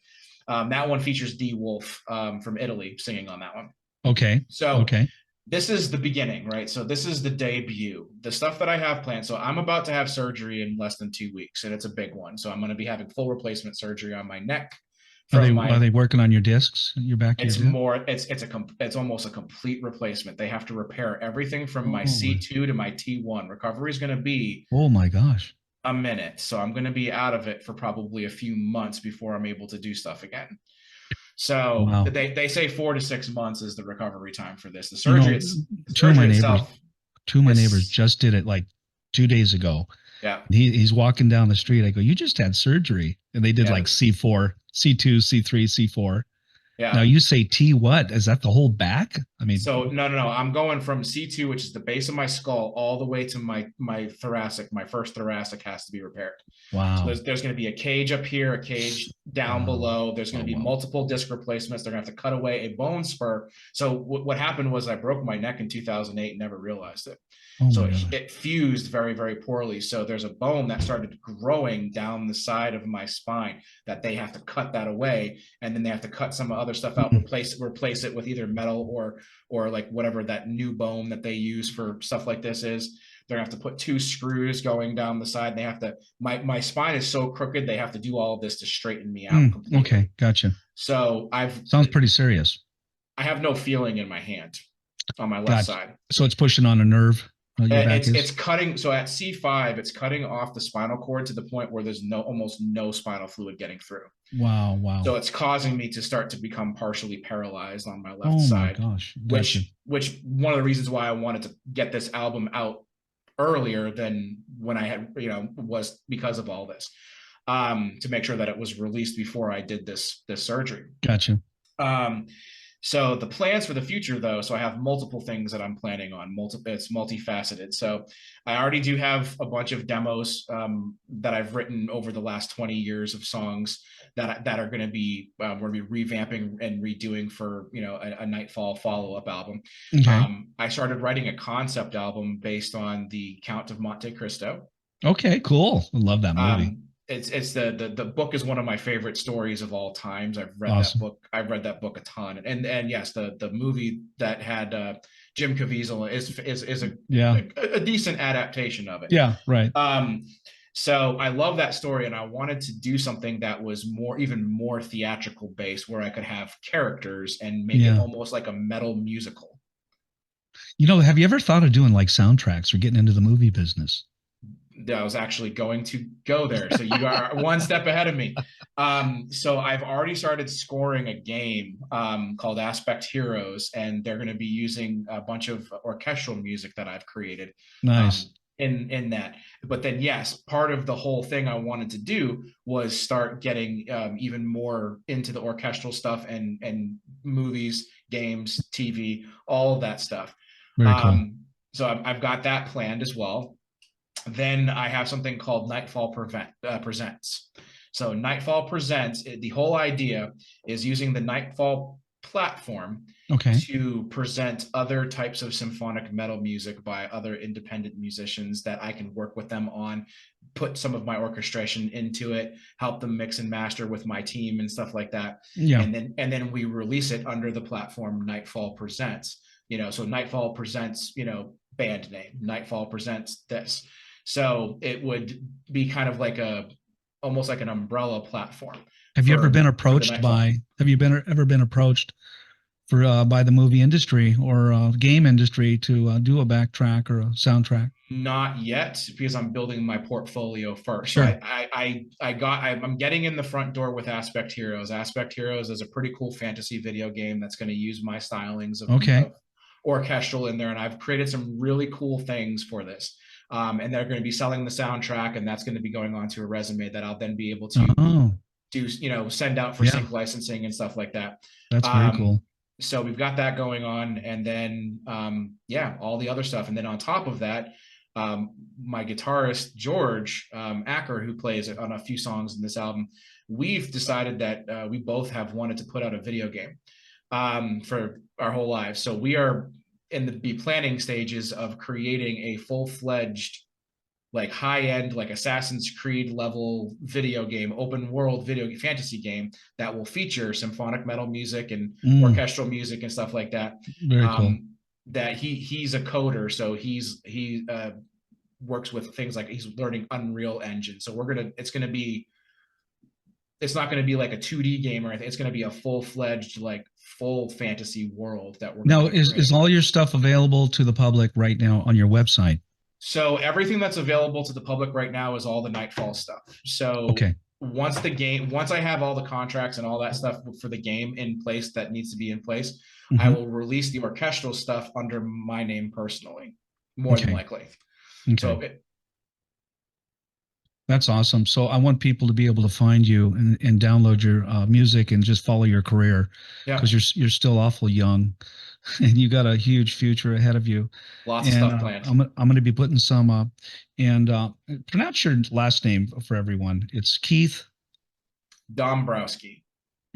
That one features D Wolf from Italy singing on that one. Okay. So this is the beginning, right? So this is the debut, the stuff that I have planned. So I'm about to have surgery in less than 2 weeks, and it's a big one. So I'm going to be having full replacement surgery on my neck. Are they working on your discs? Your back? It's almost a complete replacement. They have to repair everything from my C2 to my T1. Recovery is going to be a minute. So I'm going to be out of it for probably a few months before I'm able to do stuff again. So they say 4 to 6 months is the recovery time for this. The surgery, two of my neighbors just did it like 2 days ago. Yeah. He's walking down the street. I go, "You just had surgery." And they did like C4, C2, C3, C4. Yeah. Now you say T what? Is that the whole back? I mean, so no. I'm going from C2, which is the base of my skull, all the way to my thoracic. My first thoracic has to be repaired. Wow. So there's going to be a cage up here, a cage down below. There's going to be multiple disc replacements. They're going to have to cut away a bone spur. So what happened was I broke my neck in 2008 and never realized it. So it fused very, very poorly. So there's a bone that started growing down the side of my spine that they have to cut that away. And then they have to cut some other stuff out, replace it with either metal or like whatever that new bone that they use for stuff like this is. They're gonna have to put 2 screws going down the side. They have to, my spine is so crooked, they have to do all of this to straighten me out. Okay, gotcha. So sounds pretty serious. I have no feeling in my hand on my left side. So it's pushing on a nerve. It's cutting. So at C5, it's cutting off the spinal cord to the point where there's almost no spinal fluid getting through. Wow. So it's causing me to start to become partially paralyzed on my left side. Oh my gosh. Which one of the reasons why I wanted to get this album out earlier than when I had, was because of all this, to make sure that it was released before I did this surgery. Gotcha. So the plans for the future, though, so I have multiple things that I'm planning on. It's multifaceted. So I already do have a bunch of demos that I've written over the last 20 years of songs that are going to be we're going to be revamping and redoing for a Knightfall follow-up album. Okay. I started writing a concept album based on the Count of Monte Cristo. Okay, cool. I love that movie. It's the book is one of my favorite stories of all times. I've read Awesome. that book. I've read that book a ton. And yes, the movie that had Jim Caviezel is a decent adaptation of it. Yeah, right. So I love that story, and I wanted to do something that was even more theatrical based, where I could have characters and make it almost like a metal musical. Have you ever thought of doing like soundtracks or getting into the movie business? I was actually going to go there. So you are one step ahead of me. So I've already started scoring a game called Aspect Heroes, and they're going to be using a bunch of orchestral music that I've created. Nice. In that. But then, yes, part of the whole thing I wanted to do was start getting even more into the orchestral stuff and movies, games, TV, all of that stuff. Very cool. So I've got that planned as well. Then I have something called Knightfall Presents. So Knightfall Presents, the whole idea is using the Knightfall platform to present other types of symphonic metal music by other independent musicians that I can work with them on, put some of my orchestration into it, help them mix and master with my team and stuff like that. Yeah. And then we release it under the platform Knightfall Presents. So Knightfall Presents, band name, Knightfall Presents this. So it would be kind of like almost like an umbrella platform. Have you ever been approached by the movie industry or game industry to do a backtrack or a soundtrack? Not yet, because I'm building my portfolio first. Sure. So I'm getting in the front door with Aspect Heroes. Aspect Heroes is a pretty cool fantasy video game that's going to use my stylings of orchestral in there, and I've created some really cool things for this. And they're going to be selling the soundtrack, and that's going to be going on to a resume that I'll then be able to do, send out for sync licensing and stuff like that. That's very cool. So we've got that going on, and then all the other stuff. And then on top of that, my guitarist George Acker, who plays on a few songs in this album, we've decided that we both have wanted to put out a video game for our whole lives. So we are in the planning stages of creating a full-fledged, like high-end, like Assassin's Creed level video game, open world video fantasy game that will feature symphonic metal music and orchestral music and stuff like that. Very cool. That he's a coder, so he works with things like he's learning Unreal Engine. So it's not going to be like a 2D game or anything. It's going to be a full-fledged, like full fantasy world that we're now is all your stuff available to the public right now on your website? So everything that's available to the public right now is all the Knightfall stuff. So once I have all the contracts and all that stuff for the game in place that needs to be in place, I will release the orchestral stuff under my name personally, more than likely. So that's awesome. So I want people to be able to find you and download your music and just follow your career, because you're still awful young and you got a huge future ahead of you. Lots of stuff planned. I'm going to be putting some up, and pronounce your last name for everyone. It's Keith Dombrowski.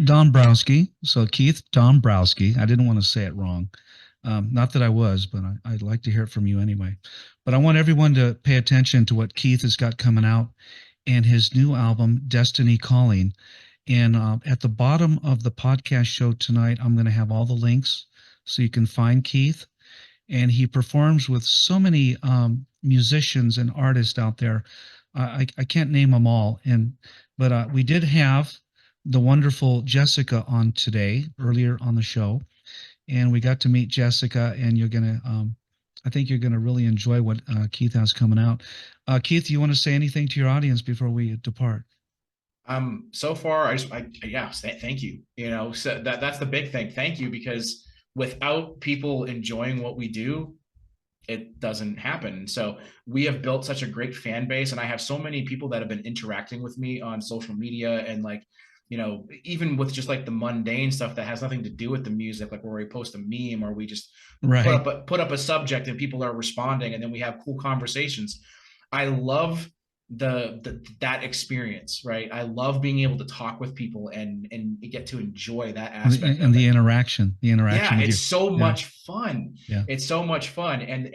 Dombrowski. So Keith Dombrowski. I didn't want to say it wrong. Not that I was, but I'd like to hear it from you anyway. But I want everyone to pay attention to what Keith has got coming out and his new album, Destiny Calling. And at the bottom of the podcast show tonight, I'm going to have all the links so you can find Keith. And he performs with so many musicians and artists out there. I can't name them all. But we did have the wonderful Jessica on today, earlier on the show. And we got to meet Jessica, and I think you're gonna really enjoy what Keith has coming out. Keith, you want to say anything to your audience before we depart? So far, thank you. So that's the big thing. Thank you, because without people enjoying what we do, it doesn't happen. So we have built such a great fan base, and I have so many people that have been interacting with me on social media, and like, you know, even with just like the mundane stuff that has nothing to do with the music, like where we post a meme or we just Right. put up a subject and people are responding, and then we have cool conversations. I love that experience, right? I love being able to talk with people and get to enjoy that aspect And of the it. interaction, Yeah, with it's you. so Yeah. much fun. Yeah. It's so much fun. And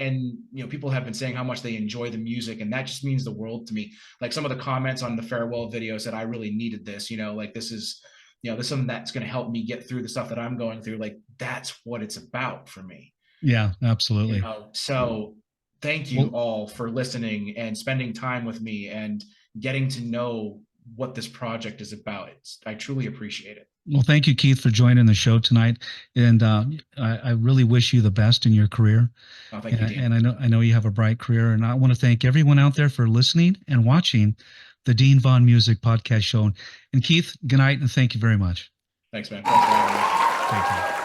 you know, people have been saying how much they enjoy the music, and that just means the world to me. Like some of the comments on the Farewell video said, I really needed this, you know, like this is, you know, this is something that's going to help me get through the stuff that I'm going through. Like that's what it's about for me. Yeah, absolutely. You know, so thank you all for listening and spending time with me and getting to know what this project is about. I truly appreciate it. Well, thank you, Keith, for joining the show tonight, and I really wish you the best in your career. Oh, thank you, And Dan. I know you have a bright career, and I want to thank everyone out there for listening and watching the Dean Vaughn Music Podcast Show. And Keith, good night, and thank you very much. Thanks, man. Thanks for having me. Take care.